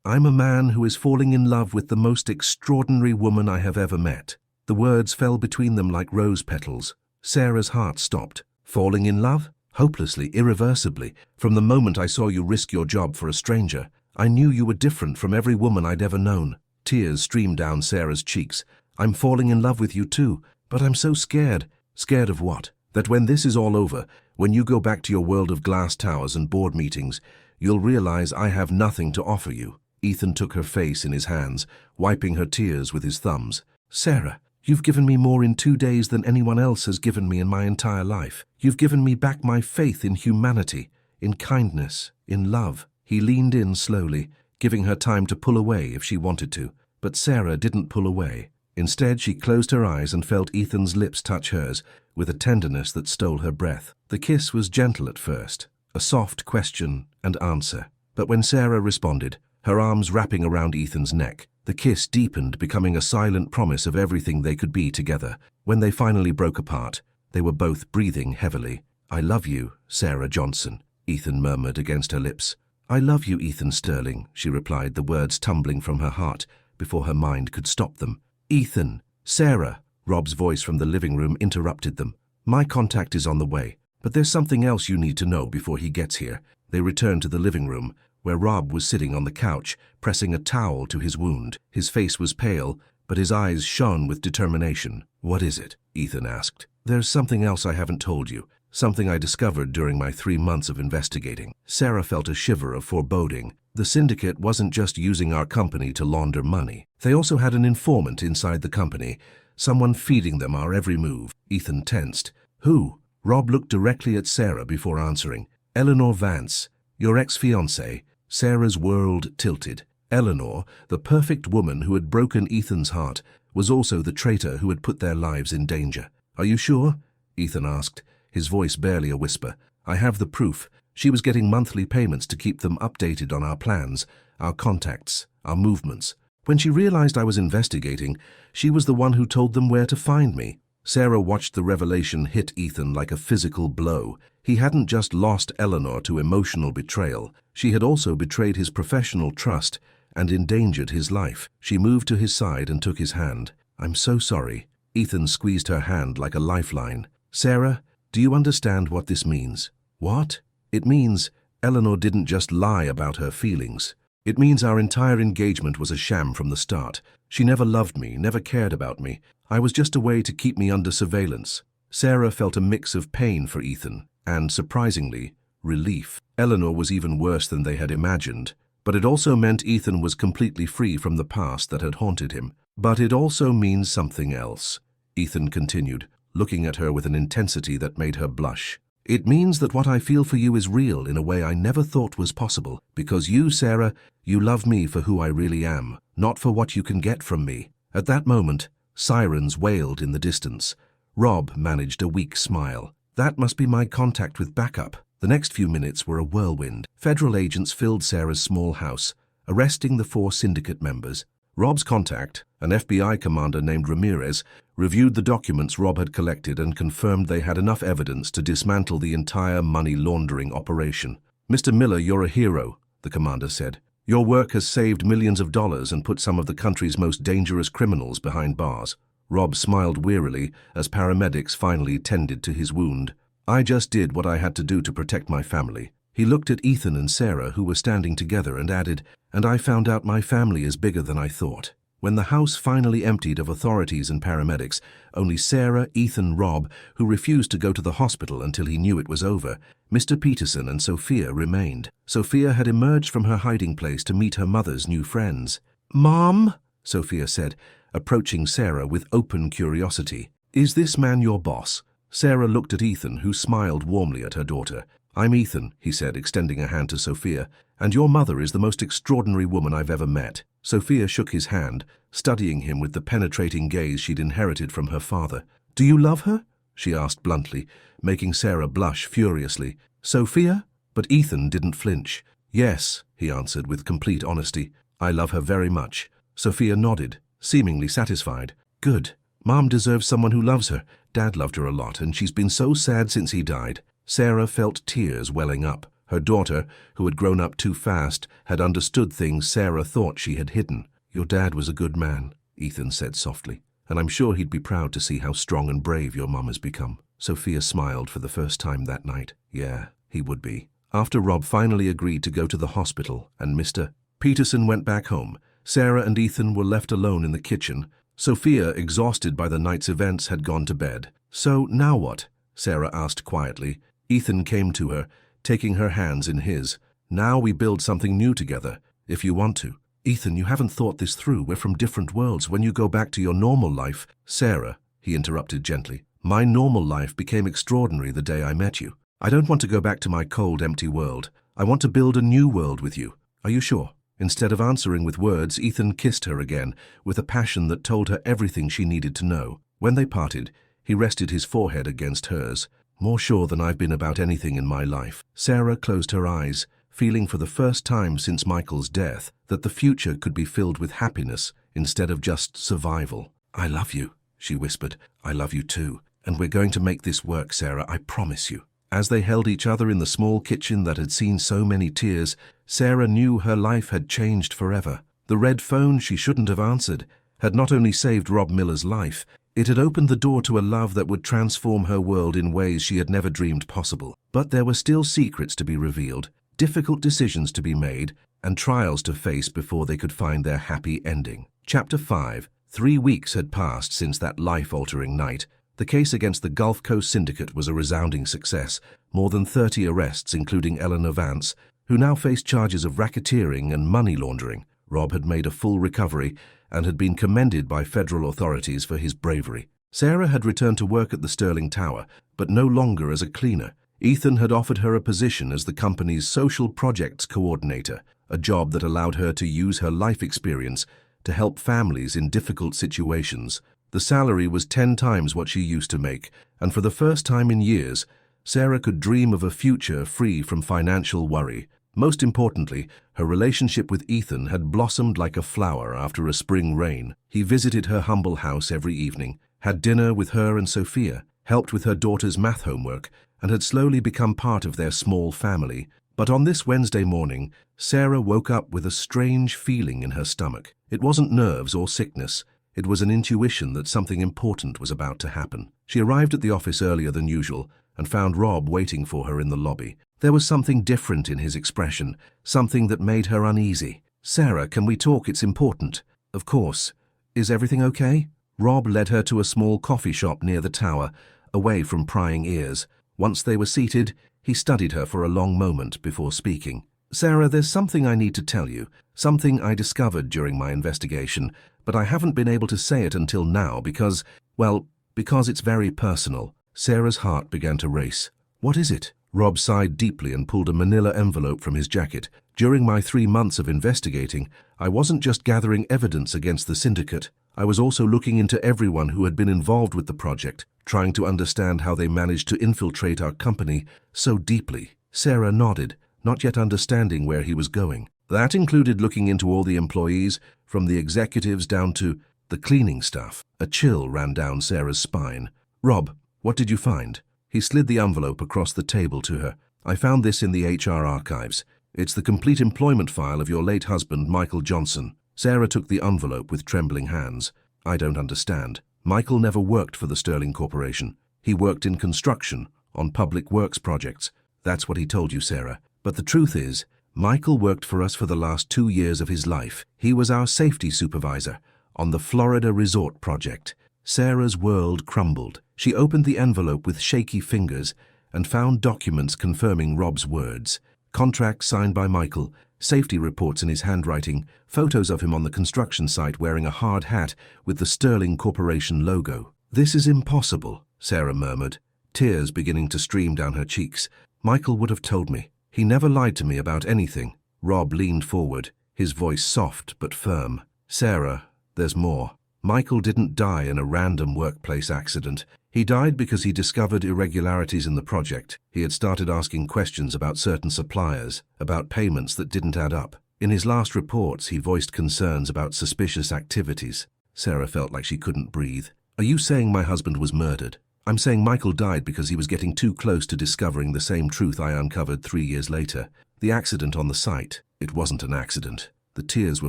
I'm a man who is falling in love with the most extraordinary woman I have ever met." The words fell between them like rose petals. Sarah's heart stopped. "Falling in love?" "Hopelessly, irreversibly. From the moment I saw you risk your job for a stranger, I knew you were different from every woman I'd ever known." Tears streamed down Sarah's cheeks. "I'm falling in love with you too, but I'm so scared." "Scared of what?" "That when this is all over, when you go back to your world of glass towers and board meetings, you'll realize I have nothing to offer you." Ethan took her face in his hands, wiping her tears with his thumbs. "Sarah, you've given me more in 2 days than anyone else has given me in my entire life. You've given me back my faith in humanity, in kindness, in love. He leaned in slowly, giving her time to pull away if she wanted to. But Sarah didn't pull away. Instead, she closed her eyes and felt Ethan's lips touch hers with a tenderness that stole her breath. The kiss was gentle at first, a soft question and answer. But when Sarah responded, her arms wrapping around Ethan's neck, the kiss deepened, becoming a silent promise of everything they could be together. When they finally broke apart, they were both breathing heavily. "I love you, Sarah Johnson," Ethan murmured against her lips. "I love you, Ethan Sterling," she replied, the words tumbling from her heart before her mind could stop them. "Ethan, Sarah," Rob's voice from the living room interrupted them. "My contact is on the way, but there's something else you need to know before he gets here." They returned to the living room, where Rob was sitting on the couch, pressing a towel to his wound. His face was pale, but his eyes shone with determination. "What is it?" Ethan asked. "There's something else I haven't told you, something I discovered during my 3 months of investigating." Sarah felt a shiver of foreboding. The syndicate wasn't just using our company to launder money. They also had an informant inside the company, someone feeding them our every move. Ethan tensed. "Who?" Rob looked directly at Sarah before answering. "Eleanor Vance, your ex-fiancée." Sarah's world tilted. Eleanor, the perfect woman who had broken Ethan's heart, was also the traitor who had put their lives in danger. "Are you sure?" Ethan asked, his voice barely a whisper. "I have the proof. She was getting monthly payments to keep them updated on our plans, our contacts, our movements. When she realized I was investigating, she was the one who told them where to find me." Sarah watched the revelation hit Ethan like a physical blow. He hadn't just lost Eleanor to emotional betrayal. She had also betrayed his professional trust and endangered his life. She moved to his side and took his hand. "I'm so sorry." Ethan squeezed her hand like a lifeline. "Sarah, do you understand what this means?" "What?" "It means Eleanor didn't just lie about her feelings. It means our entire engagement was a sham from the start. She never loved me, never cared about me. I was just a way to keep me under surveillance." Sarah felt a mix of pain for Ethan and, surprisingly, relief. Eleanor was even worse than they had imagined, but it also meant Ethan was completely free from the past that had haunted him. "But it also means something else," Ethan continued, looking at her with an intensity that made her blush. "It means that what I feel for you is real in a way I never thought was possible. Because you, Sarah, you love me for who I really am, not for what you can get from me." At that moment, sirens wailed in the distance. Rob managed a weak smile. "That must be my contact with backup." The next few minutes were a whirlwind. Federal agents filled Sarah's small house, arresting the 4 syndicate members. Rob's contact, an FBI commander named Ramirez, reviewed the documents Rob had collected and confirmed they had enough evidence to dismantle the entire money laundering operation. "Mr. Miller, you're a hero," the commander said. "Your work has saved millions of dollars and put some of the country's most dangerous criminals behind bars." Rob smiled wearily as paramedics finally tended to his wound. "I just did what I had to do to protect my family." He looked at Ethan and Sarah, who were standing together, and added, "And I found out my family is bigger than I thought." When the house finally emptied of authorities and paramedics, only Sarah, Ethan, Rob, who refused to go to the hospital until he knew it was over, Mr. Peterson and Sophia remained. Sophia had emerged from her hiding place to meet her mother's new friends. "Mom," Sophia said, approaching Sarah with open curiosity. "Is this man your boss?" Sarah looked at Ethan, who smiled warmly at her daughter. "I'm Ethan," he said, extending a hand to Sophia, "and your mother is the most extraordinary woman I've ever met." Sophia shook his hand, studying him with the penetrating gaze she'd inherited from her father. "Do you love her?" she asked bluntly, making Sarah blush furiously. "Sophia?" But Ethan didn't flinch. "Yes," he answered with complete honesty. "I love her very much." Sophia nodded, seemingly satisfied. "Good. Mom deserves someone who loves her. Dad loved her a lot, and she's been so sad since he died." Sarah felt tears welling up. Her daughter, who had grown up too fast, had understood things Sarah thought she had hidden. "Your dad was a good man," Ethan said softly, "and I'm sure he'd be proud to see how strong and brave your mom has become." Sophia smiled for the first time that night. Yeah, he would be. After Rob finally agreed to go to the hospital and Mr. Peterson went back home, Sarah and Ethan were left alone in the kitchen. Sophia, exhausted by the night's events, had gone to bed. "So now what?" Sarah asked quietly. Ethan came to her, taking her hands in his. "Now we build something new together, if you want to." "Ethan, you haven't thought this through. We're from different worlds. When you go back to your normal life—" "Sarah," he interrupted gently, "my normal life became extraordinary the day I met you. I don't want to go back to my cold, empty world. I want to build a new world with you. Are you sure? Instead of answering with words, Ethan kissed her again, with a passion that told her everything she needed to know. When they parted, he rested his forehead against hers. More sure than I've been about anything in my life. Sarah closed her eyes, feeling for the first time since Michael's death that the future could be filled with happiness instead of just survival. I love you, she whispered. I love you too. And we're going to make this work, Sarah, I promise you. As they held each other in the small kitchen that had seen so many tears, Sarah knew her life had changed forever. The red phone she shouldn't have answered had not only saved Rob Miller's life, it had opened the door to a love that would transform her world in ways she had never dreamed possible. But there were still secrets to be revealed, difficult decisions to be made, and trials to face before they could find their happy ending. Chapter 5. 3 weeks had passed since that life-altering night. The case against the Gulf Coast Syndicate was a resounding success, more than 30 arrests including Eleanor Vance, who now faced charges of racketeering and money laundering. Rob had made a full recovery and had been commended by federal authorities for his bravery. Sarah had returned to work at the Sterling Tower, but no longer as a cleaner. Ethan had offered her a position as the company's social projects coordinator, a job that allowed her to use her life experience to help families in difficult situations. The salary was 10 times what she used to make, and for the first time in years, Sarah could dream of a future free from financial worry. Most importantly, her relationship with Ethan had blossomed like a flower after a spring rain. He visited her humble house every evening, had dinner with her and Sophia, helped with her daughter's math homework, and had slowly become part of their small family. But on this Wednesday morning, Sarah woke up with a strange feeling in her stomach. It wasn't nerves or sickness. It was an intuition that something important was about to happen. She arrived at the office earlier than usual and found Rob waiting for her in the lobby. There was something different in his expression, something that made her uneasy. "Sarah, can we talk? It's important." "Of course. Is everything okay?" Rob led her to a small coffee shop near the tower, away from prying ears. Once they were seated, he studied her for a long moment before speaking. "Sarah, there's something I need to tell you, something I discovered during my investigation, but I haven't been able to say it until now because it's very personal." Sarah's heart began to race. "What is it?" Rob sighed deeply and pulled a manila envelope from his jacket. "During my 3 months of investigating, I wasn't just gathering evidence against the syndicate. I was also looking into everyone who had been involved with the project, trying to understand how they managed to infiltrate our company so deeply." Sarah nodded, not yet understanding where he was going. That included looking into all the employees, from the executives down to the cleaning staff. A chill ran down Sarah's spine. "Rob, what did you find?" He slid the envelope across the table to her. "I found this in the HR archives. It's the complete employment file of your late husband, Michael Johnson." Sarah took the envelope with trembling hands. "I don't understand. Michael never worked for the Sterling Corporation. He worked in construction, on public works projects. That's what he told you, Sarah. But the truth is, Michael worked for us for the last 2 years of his life. He was our safety supervisor on the Florida resort project." Sarah's world crumbled. She opened the envelope with shaky fingers and found documents confirming Rob's words. Contracts signed by Michael, safety reports in his handwriting, photos of him on the construction site wearing a hard hat with the Sterling Corporation logo. "This is impossible," Sarah murmured, tears beginning to stream down her cheeks. "Michael would have told me. He never lied to me about anything." Rob leaned forward, his voice soft but firm. "Sarah, there's more. Michael didn't die in a random workplace accident. He died because he discovered irregularities in the project. He had started asking questions about certain suppliers, about payments that didn't add up. In his last reports, he voiced concerns about suspicious activities." Sarah felt like she couldn't breathe. "Are you saying my husband was murdered?" "I'm saying Michael died because he was getting too close to discovering the same truth I uncovered 3 years later. The accident on the site, it wasn't an accident." The tears were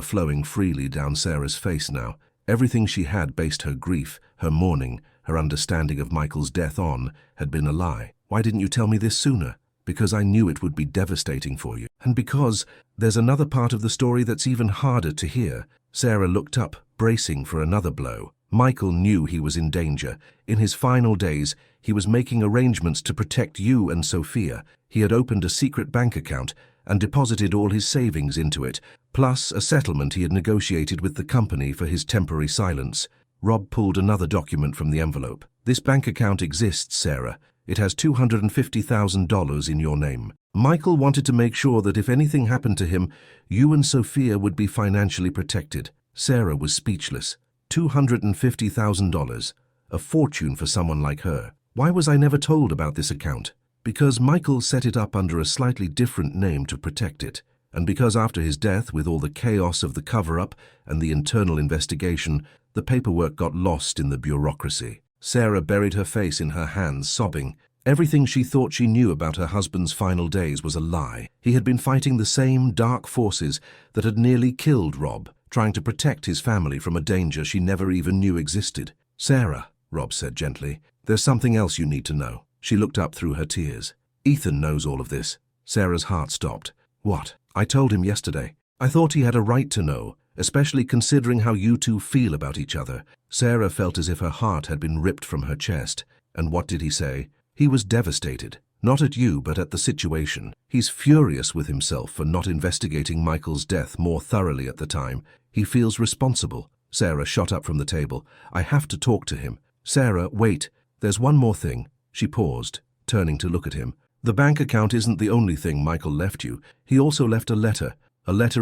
flowing freely down Sarah's face now. Everything she had based her grief, her mourning, her understanding of Michael's death on, had been a lie. "Why didn't you tell me this sooner?" "Because I knew it would be devastating for you. And because there's another part of the story that's even harder to hear." Sarah looked up, bracing for another blow. Michael knew he was in danger. In his final days, he was making arrangements to protect you and Sophia. He had opened a secret bank account and deposited all his savings into it, plus a settlement he had negotiated with the company for his temporary silence. Rob pulled another document from the envelope. "This bank account exists, Sarah. It has $250,000 in your name. Michael wanted to make sure that if anything happened to him, you and Sophia would be financially protected. Sarah was speechless. $250,000. A fortune for someone like her. Why was I never told about this account? Because Michael set it up under a slightly different name to protect it. And because after his death, with all the chaos of the cover-up and the internal investigation, the paperwork got lost in the bureaucracy. Sarah buried her face in her hands, sobbing. Everything she thought she knew about her husband's final days was a lie. He had been fighting the same dark forces that had nearly killed Rob, trying to protect his family from a danger she never even knew existed. "Sarah," Rob said gently, "there's something else you need to know." She looked up through her tears. "Ethan knows all of this." Sarah's heart stopped. "What?" "I told him yesterday. I thought he had a right to know, especially considering how you two feel about each other." Sarah felt as if her heart had been ripped from her chest. "And what did he say?" "He was devastated. Not at you, but at the situation. He's furious with himself for not investigating Michael's death more thoroughly at the time. He feels responsible." Sarah shot up from the table. "I have to talk to him." "Sarah, wait. There's one more thing." She paused, turning to look at him. "The bank account isn't the only thing Michael left you. He also left a letter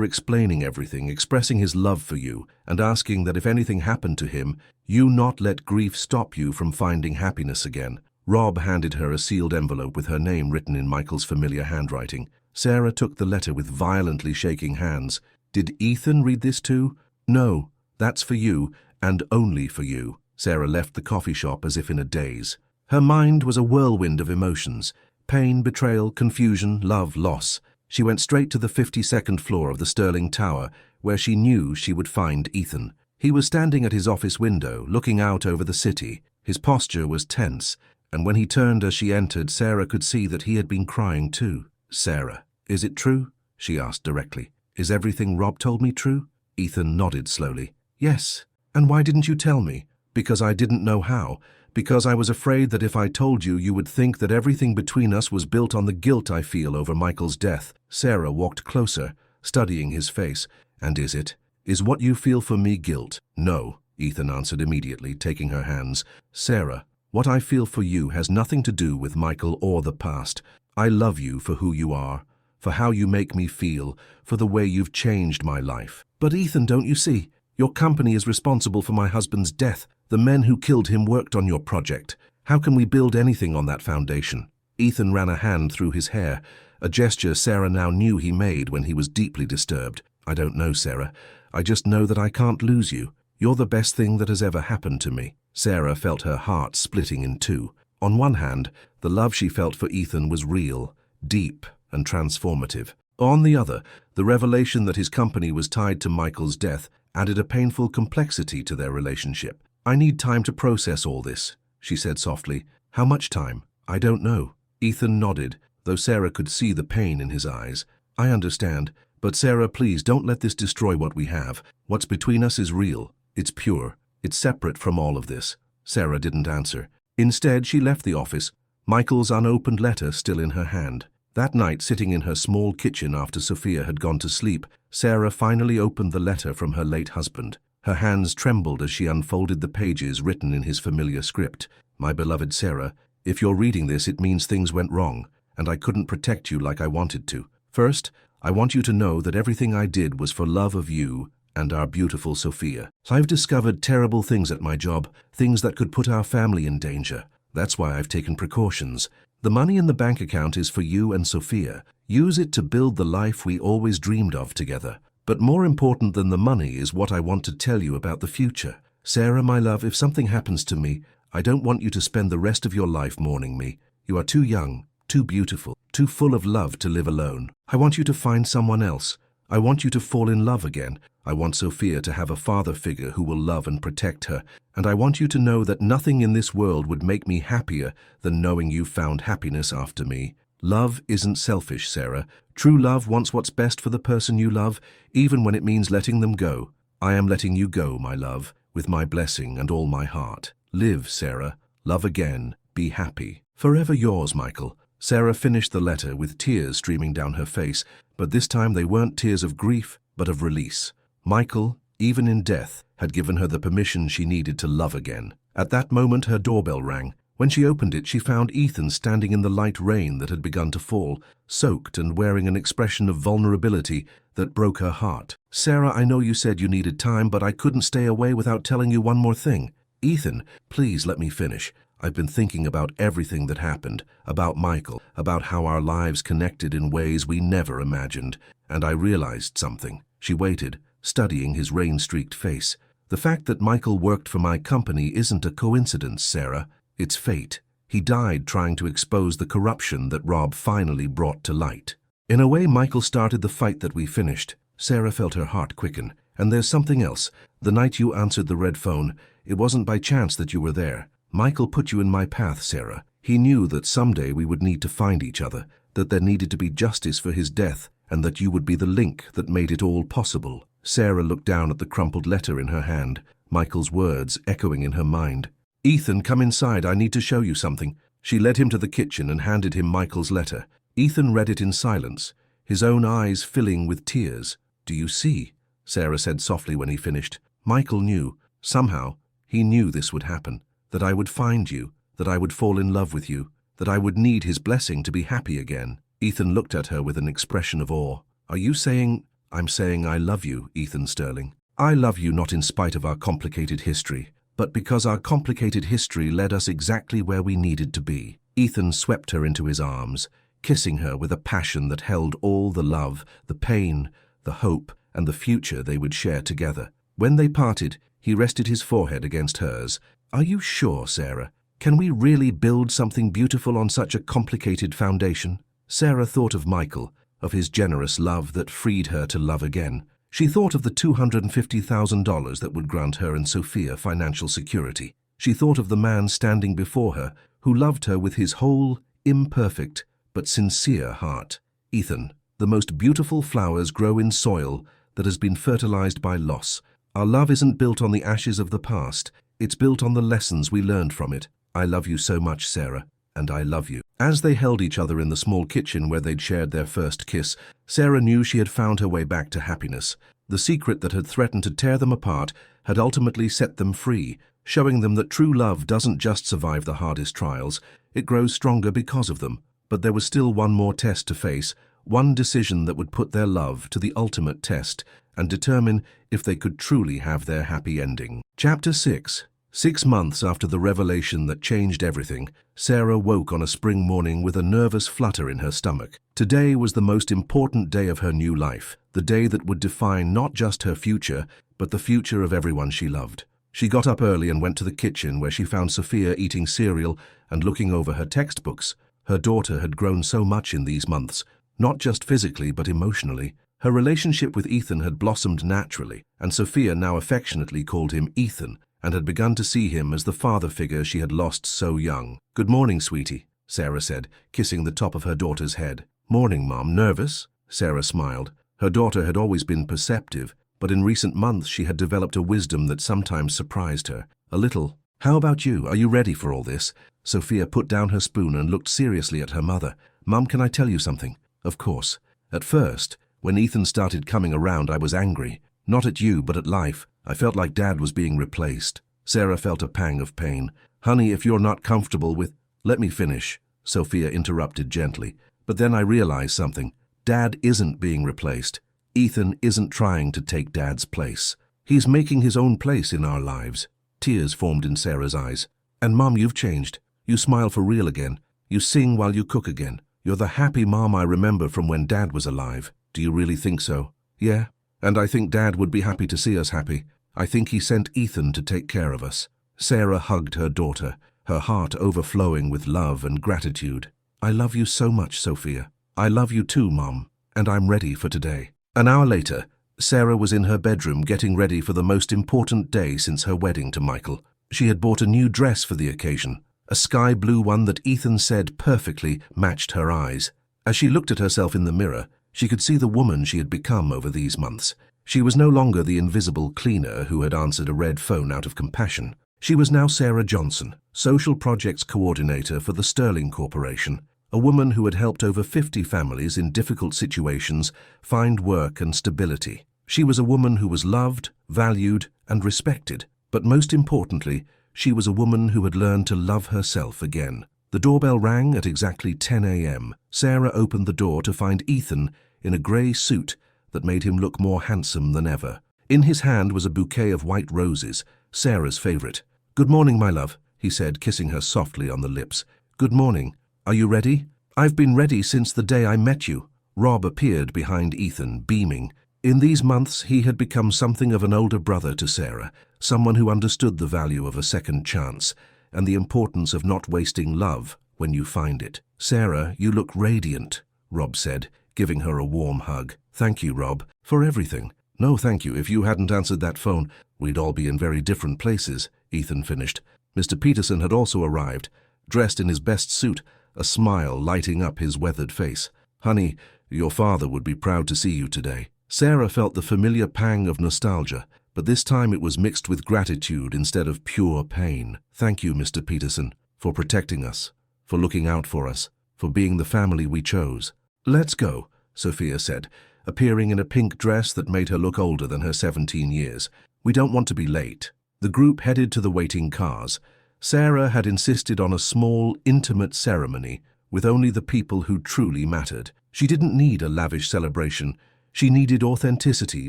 explaining everything, expressing his love for you, and asking that if anything happened to him, you not let grief stop you from finding happiness again." Rob handed her a sealed envelope with her name written in Michael's familiar handwriting. Sarah took the letter with violently shaking hands. "Did Ethan read this too?" "No, that's for you, and only for you." Sarah left the coffee shop as if in a daze. Her mind was a whirlwind of emotions. Pain, betrayal, confusion, love, loss. She went straight to the 52nd floor of the Sterling Tower, where she knew she would find Ethan. He was standing at his office window, looking out over the city. His posture was tense, and when he turned as she entered, Sarah could see that he had been crying too. "Sarah, is it true?" she asked directly. "Is everything Rob told me true?" Ethan nodded slowly. "Yes. And why didn't you tell me?" "Because I didn't know how. Because I was afraid that if I told you, you would think that everything between us was built on the guilt I feel over Michael's death." Sarah walked closer, studying his face. "And is it? Is what you feel for me guilt?" "No," Ethan answered immediately, taking her hands. "Sarah, what I feel for you has nothing to do with Michael or the past. I love you for who you are, for how you make me feel, for the way you've changed my life." "But Ethan, don't you see? Your company is responsible for my husband's death. The men who killed him worked on your project. How can we build anything on that foundation?" Ethan ran a hand through his hair, a gesture Sarah now knew he made when he was deeply disturbed. "I don't know, Sarah. I just know that I can't lose you. You're the best thing that has ever happened to me." Sarah felt her heart splitting in two. On one hand, the love she felt for Ethan was real, deep, and transformative. On the other, the revelation that his company was tied to Michael's death added a painful complexity to their relationship. "I need time to process all this," she said softly. "How much time?" "I don't know." Ethan nodded, though Sarah could see the pain in his eyes. "I understand, but Sarah, please don't let this destroy what we have. What's between us is real. It's pure. It's separate from all of this." Sarah didn't answer. Instead, she left the office, Michael's unopened letter still in her hand. That night, sitting in her small kitchen after Sophia had gone to sleep, Sarah finally opened the letter from her late husband. Her hands trembled as she unfolded the pages written in his familiar script. "My beloved Sarah, if you're reading this, it means things went wrong, and I couldn't protect you like I wanted to. First, I want you to know that everything I did was for love of you and our beautiful Sophia. I've discovered terrible things at my job, things that could put our family in danger. That's why I've taken precautions. The money in the bank account is for you and Sophia. Use it to build the life we always dreamed of together. But more important than the money is what I want to tell you about the future. Sarah, my love, if something happens to me, I don't want you to spend the rest of your life mourning me. You are too young, too beautiful, too full of love to live alone. I want you to find someone else. I want you to fall in love again. I want Sophia to have a father figure who will love and protect her. And I want you to know that nothing in this world would make me happier than knowing you found happiness after me. Love isn't selfish, Sarah. True love wants what's best for the person you love, even when it means letting them go. I am letting you go, my love, with my blessing and all my heart. Live, Sarah. Love again. Be happy. Forever yours, Michael." Sarah finished the letter with tears streaming down her face, but this time they weren't tears of grief, but of release. Michael, even in death, had given her the permission she needed to love again. At that moment her doorbell rang. When she opened it, she found Ethan standing in the light rain that had begun to fall, soaked and wearing an expression of vulnerability that broke her heart. "Sarah, I know you said you needed time, but I couldn't stay away without telling you one more thing." "Ethan, please let me finish. I've been thinking about everything that happened, about Michael, about how our lives connected in ways we never imagined, and I realized something." She waited, studying his rain-streaked face. "The fact that Michael worked for my company isn't a coincidence, Sarah. It's fate. He died trying to expose the corruption that Rob finally brought to light. In a way, Michael started the fight that we finished." Sarah felt her heart quicken. "And there's something else. The night you answered the red phone, it wasn't by chance that you were there. Michael put you in my path, Sarah. He knew that someday we would need to find each other, that there needed to be justice for his death, and that you would be the link that made it all possible." Sarah looked down at the crumpled letter in her hand, Michael's words echoing in her mind. "Ethan, come inside. I need to show you something." She led him to the kitchen and handed him Michael's letter. Ethan read it in silence, his own eyes filling with tears. "Do you see?" Sarah said softly when he finished. "Michael knew. Somehow, he knew this would happen, that I would find you, that I would fall in love with you, that I would need his blessing to be happy again." Ethan looked at her with an expression of awe. "Are you saying—" "I'm saying I love you, Ethan Sterling. I love you not in spite of our complicated history, but because our complicated history led us exactly where we needed to be." Ethan swept her into his arms, kissing her with a passion that held all the love, the pain, the hope, and the future they would share together. When they parted, he rested his forehead against hers. "Are you sure, Sarah? Can we really build something beautiful on such a complicated foundation?" Sarah thought of Michael, of his generous love that freed her to love again. She thought of the $250,000 that would grant her and Sophia financial security. She thought of the man standing before her, who loved her with his whole, imperfect, but sincere heart. "Ethan, the most beautiful flowers grow in soil that has been fertilized by loss. Our love isn't built on the ashes of the past. It's built on the lessons we learned from it. I love you so much, Sarah, and I love you." As they held each other in the small kitchen where they'd shared their first kiss, Sarah knew she had found her way back to happiness. The secret that had threatened to tear them apart had ultimately set them free, showing them that true love doesn't just survive the hardest trials, it grows stronger because of them. But there was still one more test to face, one decision that would put their love to the ultimate test and determine if they could truly have their happy ending. Chapter 6. 6 months after the revelation that changed everything, Sarah woke on a spring morning with a nervous flutter in her stomach. Today was the most important day of her new life, the day that would define not just her future, but the future of everyone she loved. She got up early and went to the kitchen where she found Sophia eating cereal and looking over her textbooks. Her daughter had grown so much in these months, not just physically but emotionally. Her relationship with Ethan had blossomed naturally, and Sophia now affectionately called him Ethan, and had begun to see him as the father figure she had lost so young. "Good morning, sweetie," Sarah said, kissing the top of her daughter's head. "Morning, Mom. Nervous?" Sarah smiled. Her daughter had always been perceptive, but in recent months she had developed a wisdom that sometimes surprised her. "A little. How about you? Are you ready for all this?" Sophia put down her spoon and looked seriously at her mother. "Mum, can I tell you something?" "Of course." "At first, when Ethan started coming around, I was angry. Not at you, but at life. I felt like Dad was being replaced." Sarah felt a pang of pain. "Honey, if you're not comfortable with—" "Let me finish," Sophia interrupted gently. "But then I realized something. Dad isn't being replaced. Ethan isn't trying to take Dad's place. He's making his own place in our lives." Tears formed in Sarah's eyes. "And Mom, you've changed. You smile for real again. You sing while you cook again. You're the happy mom I remember from when Dad was alive." "Do you really think so?" "Yeah. And I think Dad would be happy to see us happy. I think he sent Ethan to take care of us." Sarah hugged her daughter, her heart overflowing with love and gratitude. "I love you so much, Sophia. I love you too, Mom, and I'm ready for today." An hour later, Sarah was in her bedroom getting ready for the most important day since her wedding to Michael. She had bought a new dress for the occasion, a sky blue one that Ethan said perfectly matched her eyes. As she looked at herself in the mirror, she could see the woman she had become over these months. She was no longer the invisible cleaner who had answered a red phone out of compassion. She was now Sarah Johnson, Social Projects Coordinator for the Sterling Corporation, a woman who had helped over 50 families in difficult situations find work and stability. She was a woman who was loved, valued, and respected, but most importantly, She was a woman who had learned to love herself again. The doorbell rang at exactly 10 a.m. Sarah opened the door to find Ethan in a grey suit that made him look more handsome than ever. In his hand was a bouquet of white roses, Sarah's favourite. "Good morning, my love," he said, kissing her softly on the lips. "Good morning. Are you ready?" "I've been ready since the day I met you." Rob appeared behind Ethan, beaming. In these months, he had become something of an older brother to Sarah, someone who understood the value of a second chance and the importance of not wasting love when you find it. "Sarah, you look radiant," Rob said, giving her a warm hug. "Thank you, Rob, for everything." "No, thank you. If you hadn't answered that phone, we'd all be in very different places," Ethan finished. Mr. Peterson had also arrived, dressed in his best suit, a smile lighting up his weathered face. "Honey, your father would be proud to see you today." Sarah felt the familiar pang of nostalgia, but this time it was mixed with gratitude instead of pure pain. "Thank you, Mr. Peterson, for protecting us, for looking out for us, for being the family we chose." "Let's go," Sophia said, appearing in a pink dress that made her look older than her 17 years. "We don't want to be late." The group headed to the waiting cars. Sarah had insisted on a small, intimate ceremony with only the people who truly mattered. She didn't need a lavish celebration. She needed authenticity,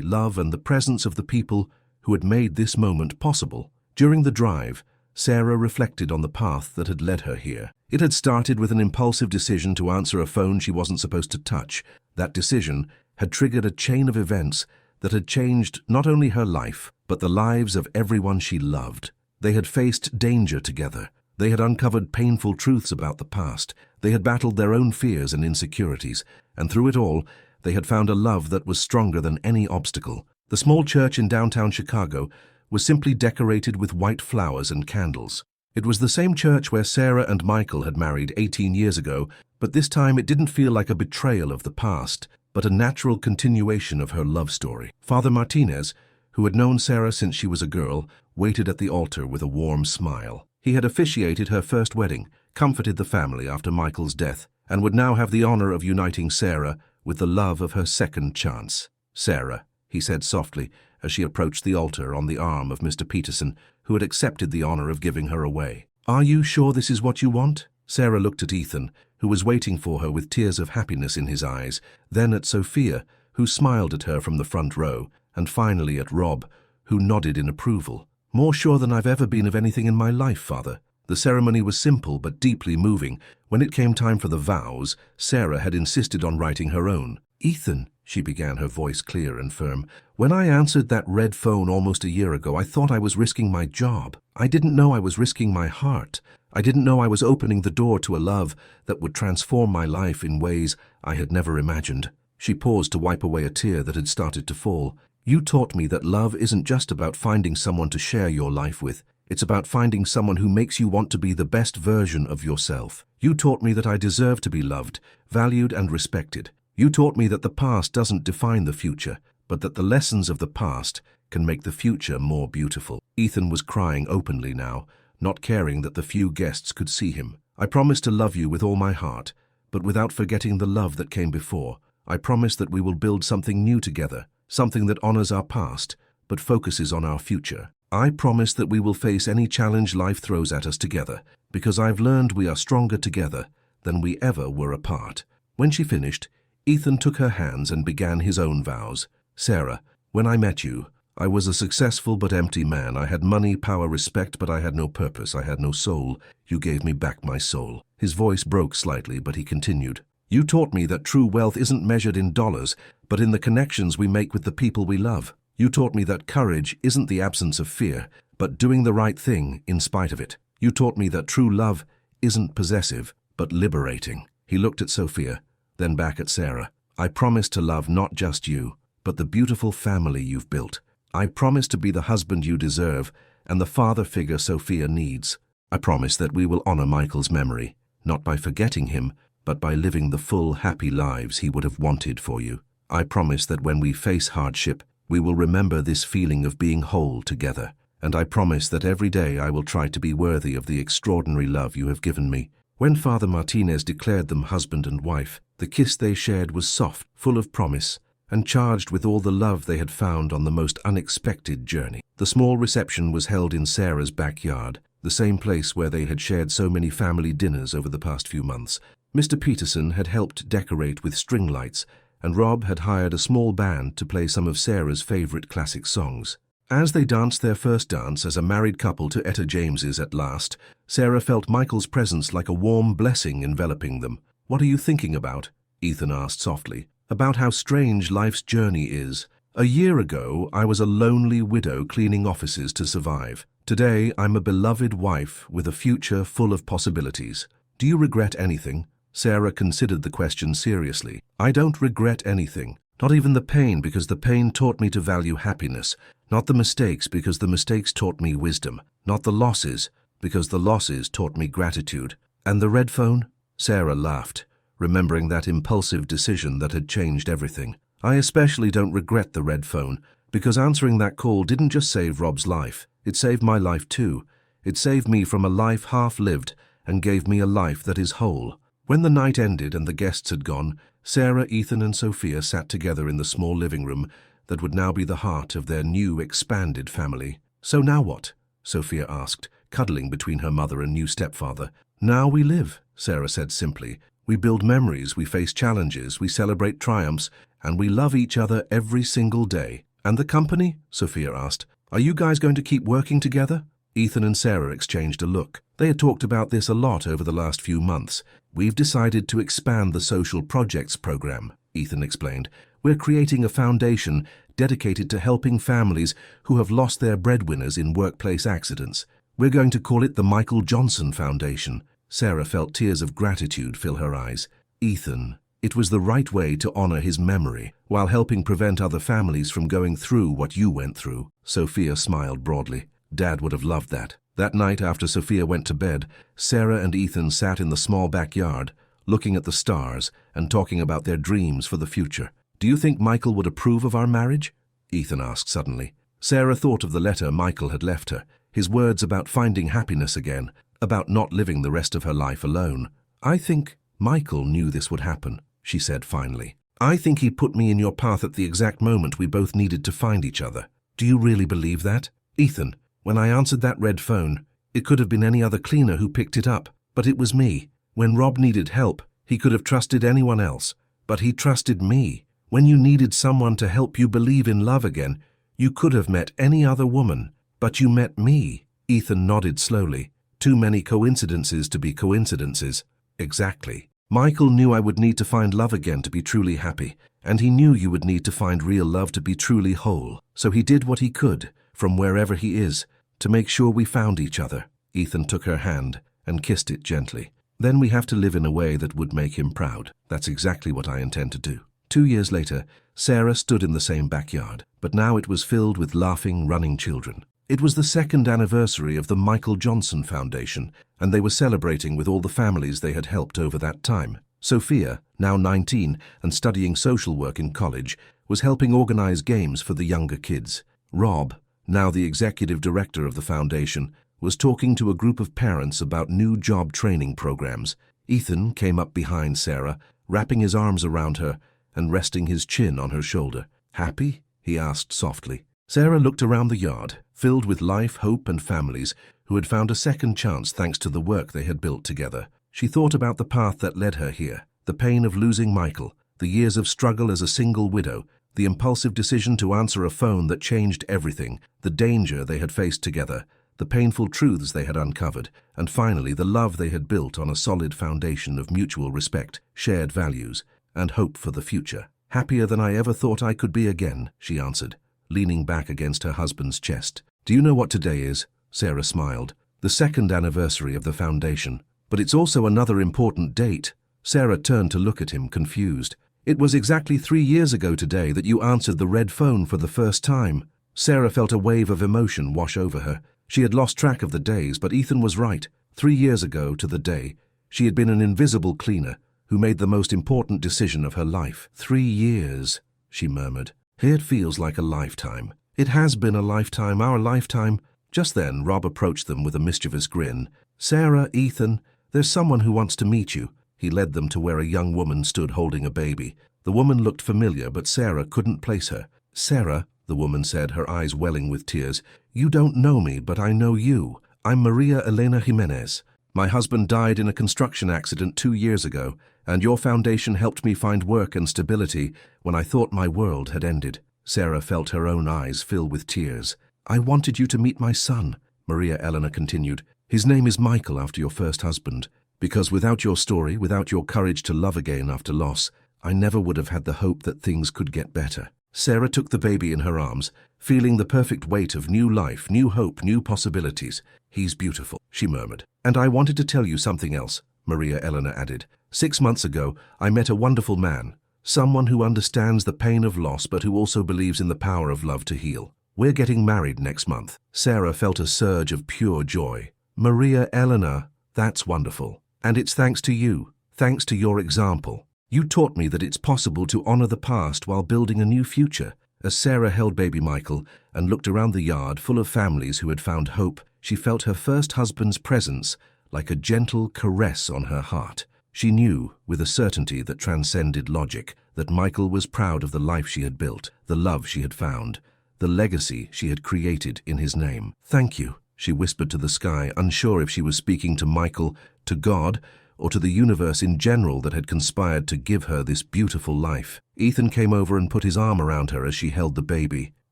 love, and the presence of the people who had made this moment possible. During the drive, Sarah reflected on the path that had led her here. It had started with an impulsive decision to answer a phone she wasn't supposed to touch. That decision had triggered a chain of events that had changed not only her life, but the lives of everyone she loved. They had faced danger together. They had uncovered painful truths about the past. They had battled their own fears and insecurities, and through it all, they had found a love that was stronger than any obstacle. The small church in downtown Chicago was simply decorated with white flowers and candles. It was the same church where Sarah and Michael had married 18 years ago, but this time it didn't feel like a betrayal of the past, but a natural continuation of her love story. Father Martinez, who had known Sarah since she was a girl, waited at the altar with a warm smile. He had officiated her first wedding, comforted the family after Michael's death, and would now have the honor of uniting Sarah with the love of her second chance. "Sarah," he said softly as she approached the altar on the arm of Mr. Peterson, who had accepted the honor of giving her away. "Are you sure this is what you want?" Sarah looked at Ethan, who was waiting for her with tears of happiness in his eyes, then at Sophia, who smiled at her from the front row, and finally at Rob, who nodded in approval. "More sure than I've ever been of anything in my life, Father." The ceremony was simple but deeply moving. When it came time for the vows, Sarah had insisted on writing her own. "Ethan," she began, her voice clear and firm, "when I answered that red phone almost a year ago, I thought I was risking my job. I didn't know I was risking my heart. I didn't know I was opening the door to a love that would transform my life in ways I had never imagined." She paused to wipe away a tear that had started to fall. "You taught me that love isn't just about finding someone to share your life with. It's about finding someone who makes you want to be the best version of yourself. You taught me that I deserve to be loved, valued, and respected. You taught me that the past doesn't define the future, but that the lessons of the past can make the future more beautiful." Ethan was crying openly now, not caring that the few guests could see him. "I promise to love you with all my heart, but without forgetting the love that came before. I promise that we will build something new together, something that honors our past, but focuses on our future. I promise that we will face any challenge life throws at us together, because I've learned we are stronger together than we ever were apart." When she finished, Ethan took her hands and began his own vows. "Sarah, when I met you, I was a successful but empty man. I had money, power, respect, but I had no purpose. I had no soul. You gave me back my soul." His voice broke slightly, but he continued. "You taught me that true wealth isn't measured in dollars, but in the connections we make with the people we love. You taught me that courage isn't the absence of fear, but doing the right thing in spite of it. You taught me that true love isn't possessive, but liberating." He looked at Sophia, then back at Sarah. "I promise to love not just you, but the beautiful family you've built. I promise to be the husband you deserve and the father figure Sophia needs. I promise that we will honor Michael's memory, not by forgetting him, but by living the full, happy lives he would have wanted for you. I promise that when we face hardship, we will remember this feeling of being whole together. And I promise that every day I will try to be worthy of the extraordinary love you have given me." When Father Martinez declared them husband and wife, the kiss they shared was soft, full of promise, and charged with all the love they had found on the most unexpected journey. The small reception was held in Sarah's backyard. the same place where they had shared so many family dinners over the past few months. Mr. Peterson had helped decorate with string lights, and Rob had hired a small band to play some of Sarah's favorite classic songs. As they danced their first dance as a married couple to Etta James's at last, Sarah felt Michael's presence like a warm blessing enveloping them. "What are you thinking about?" Ethan asked softly. "About how strange life's journey is. A year ago, I was a lonely widow cleaning offices to survive. Today, I'm a beloved wife with a future full of possibilities. Do you regret anything?" Sarah considered the question seriously. "I don't regret anything. Not even the pain, because the pain taught me to value happiness. Not the mistakes, because the mistakes taught me wisdom. Not the losses, because the losses taught me gratitude. And the red phone?" Sarah laughed, remembering that impulsive decision that had changed everything. "I especially don't regret the red phone, because answering that call didn't just save Rob's life. It saved my life too. It saved me from a life half lived and gave me a life that is whole." When the night ended and the guests had gone, Sarah, Ethan and Sophia sat together in the small living room that would now be the heart of their new, expanded family. "So now what?" Sophia asked, cuddling between her mother and new stepfather. "Now we live," Sarah said simply. "We build memories, we face challenges, we celebrate triumphs, and we love each other every single day." "And the company?" Sophia asked. "Are you guys going to keep working together?" Ethan and Sarah exchanged a look. They had talked about this a lot over the last few months. "We've decided to expand the social projects program," Ethan explained. "We're creating a foundation dedicated to helping families who have lost their breadwinners in workplace accidents. We're going to call it the Michael Johnson Foundation." Sarah felt tears of gratitude fill her eyes. "Ethan, it was the right way to honor his memory, while helping prevent other families from going through what you went through." Sophia smiled broadly. Dad would have loved that. That night, after Sophia went to bed, Sarah and Ethan sat in the small backyard, looking at the stars and talking about their dreams for the future. "Do you think Michael would approve of our marriage?" Ethan asked suddenly. Sarah thought of the letter Michael had left her, his words about finding happiness again, about not living the rest of her life alone. "I think Michael knew this would happen," she said finally. "I think he put me in your path at the exact moment we both needed to find each other." "Do you really believe that?" "Ethan, when I answered that red phone, it could have been any other cleaner who picked it up, but it was me. When Rob needed help, he could have trusted anyone else, but he trusted me. When you needed someone to help you believe in love again, you could have met any other woman, but you met me." Ethan nodded slowly. "Too many coincidences to be coincidences." "Exactly. Michael knew I would need to find love again to be truly happy, and he knew you would need to find real love to be truly whole. So he did what he could, from wherever he is, to make sure we found each other." Ethan took her hand and kissed it gently. "Then we have to live in a way that would make him proud. That's exactly what I intend to do." 2 years later, Sarah stood in the same backyard, but now it was filled with laughing, running children. It was the second anniversary of the Michael Johnson Foundation, and they were celebrating with all the families they had helped over that time. Sophia, now 19 and studying social work in college, was helping organize games for the younger kids. Rob, now the executive director of the foundation, was talking to a group of parents about new job training programs. Ethan came up behind Sarah, wrapping his arms around her and resting his chin on her shoulder. "Happy?" he asked softly. Sarah looked around the yard, filled with life, hope, and families who had found a second chance thanks to the work they had built together. She thought about the path that led her here, the pain of losing Michael, the years of struggle as a single widow, the impulsive decision to answer a phone that changed everything, the danger they had faced together, the painful truths they had uncovered, and finally the love they had built on a solid foundation of mutual respect, shared values, and hope for the future. "Happier than I ever thought I could be again," she answered, leaning back against her husband's chest. "Do you know what today is?" Sarah smiled. "The second anniversary of the foundation. But it's also another important date." Sarah turned to look at him, confused. "It was exactly 3 years ago today that you answered the red phone for the first time." Sarah felt a wave of emotion wash over her. She had lost track of the days, but Ethan was right. 3 years ago to the day, she had been an invisible cleaner who made the most important decision of her life. 3 years, she murmured. "It feels like a lifetime." "It has been a lifetime, our lifetime." Just then, Rob approached them with a mischievous grin. "Sarah, Ethan, there's someone who wants to meet you." He led them to where a young woman stood holding a baby. The woman looked familiar, but Sarah couldn't place her. "Sarah," the woman said, her eyes welling with tears, "you don't know me, but I know you. I'm Maria Elena Jimenez. My husband died in a construction accident 2 years ago, and your foundation helped me find work and stability when I thought my world had ended." Sarah felt her own eyes fill with tears. "I wanted you to meet my son," Maria Elena continued. "His name is Michael, after your first husband. Because without your story, without your courage to love again after loss, I never would have had the hope that things could get better." Sarah took the baby in her arms, feeling the perfect weight of new life, new hope, new possibilities. "He's beautiful," she murmured. "And I wanted to tell you something else," Maria Elena added. 6 months ago, I met a wonderful man, someone who understands the pain of loss but who also believes in the power of love to heal. We're getting married next month." Sarah felt a surge of pure joy. "Maria Elena, that's wonderful. And it's thanks to you, thanks to your example. You taught me that it's possible to honor the past while building a new future." As Sarah held baby Michael and looked around the yard full of families who had found hope, she felt her first husband's presence like a gentle caress on her heart. She knew, with a certainty that transcended logic, that Michael was proud of the life she had built, the love she had found, the legacy she had created in his name. "Thank you," she whispered to the sky, unsure if she was speaking to Michael, to God, or to the universe in general that had conspired to give her this beautiful life. Ethan came over and put his arm around her as she held the baby.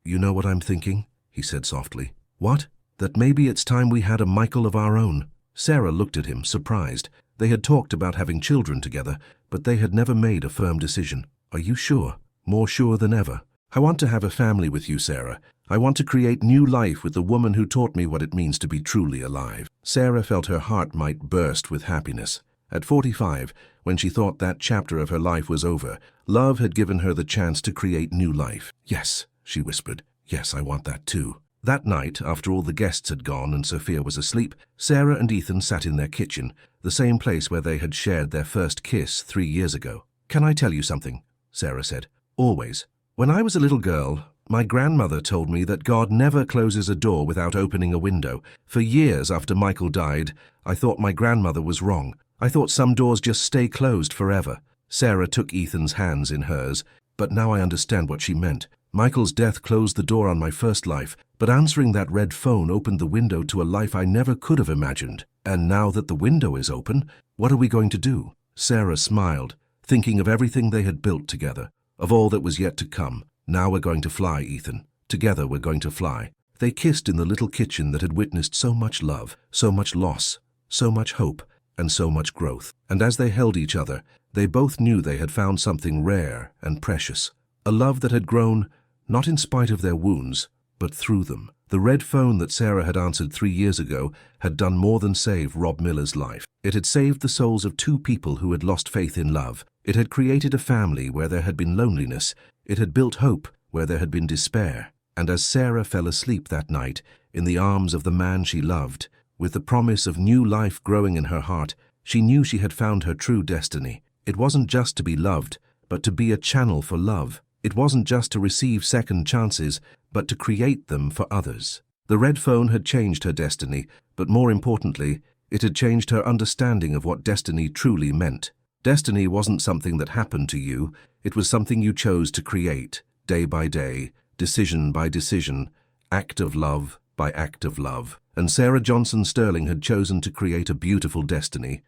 "You know what I'm thinking?" he said softly. "What?" "That maybe it's time we had a Michael of our own." Sarah looked at him, surprised. They had talked about having children together, but they had never made a firm decision. "Are you sure?" "More sure than ever. I want to have a family with you, Sarah. I want to create new life with the woman who taught me what it means to be truly alive." Sarah felt her heart might burst with happiness. At 45, when she thought that chapter of her life was over, love had given her the chance to create new life. "Yes," she whispered. "Yes, I want that too." That night, after all the guests had gone and Sophia was asleep, Sarah and Ethan sat in their kitchen, the same place where they had shared their first kiss 3 years ago. "Can I tell you something?" Sarah said. "Always. When I was a little girl, my grandmother told me that God never closes a door without opening a window. For years after Michael died, I thought my grandmother was wrong. I thought some doors just stay closed forever." Sarah took Ethan's hands in hers, "But now I understand what she meant. Michael's death closed the door on my first life, but answering that red phone opened the window to a life I never could have imagined. And now that the window is open, what are we going to do?" Sarah smiled, thinking of everything they had built together, of all that was yet to come. "Now we're going to fly, Ethan. Together we're going to fly." They kissed in the little kitchen that had witnessed so much love, so much loss, so much hope, and so much growth. And as they held each other, they both knew they had found something rare and precious. A love that had grown, not in spite of their wounds, but through them. The red phone that Sarah had answered 3 years ago had done more than save Rob Miller's life. It had saved the souls of 2 people who had lost faith in love. It had created a family where there had been loneliness. It had built hope where there had been despair. And as Sarah fell asleep that night, in the arms of the man she loved, with the promise of new life growing in her heart, she knew she had found her true destiny. It wasn't just to be loved, but to be a channel for love. It wasn't just to receive second chances, but to create them for others. The red phone had changed her destiny, but more importantly, it had changed her understanding of what destiny truly meant. Destiny wasn't something that happened to you, it was something you chose to create, day by day, decision by decision, act of love by act of love. And Sarah Johnson Sterling had chosen to create a beautiful destiny,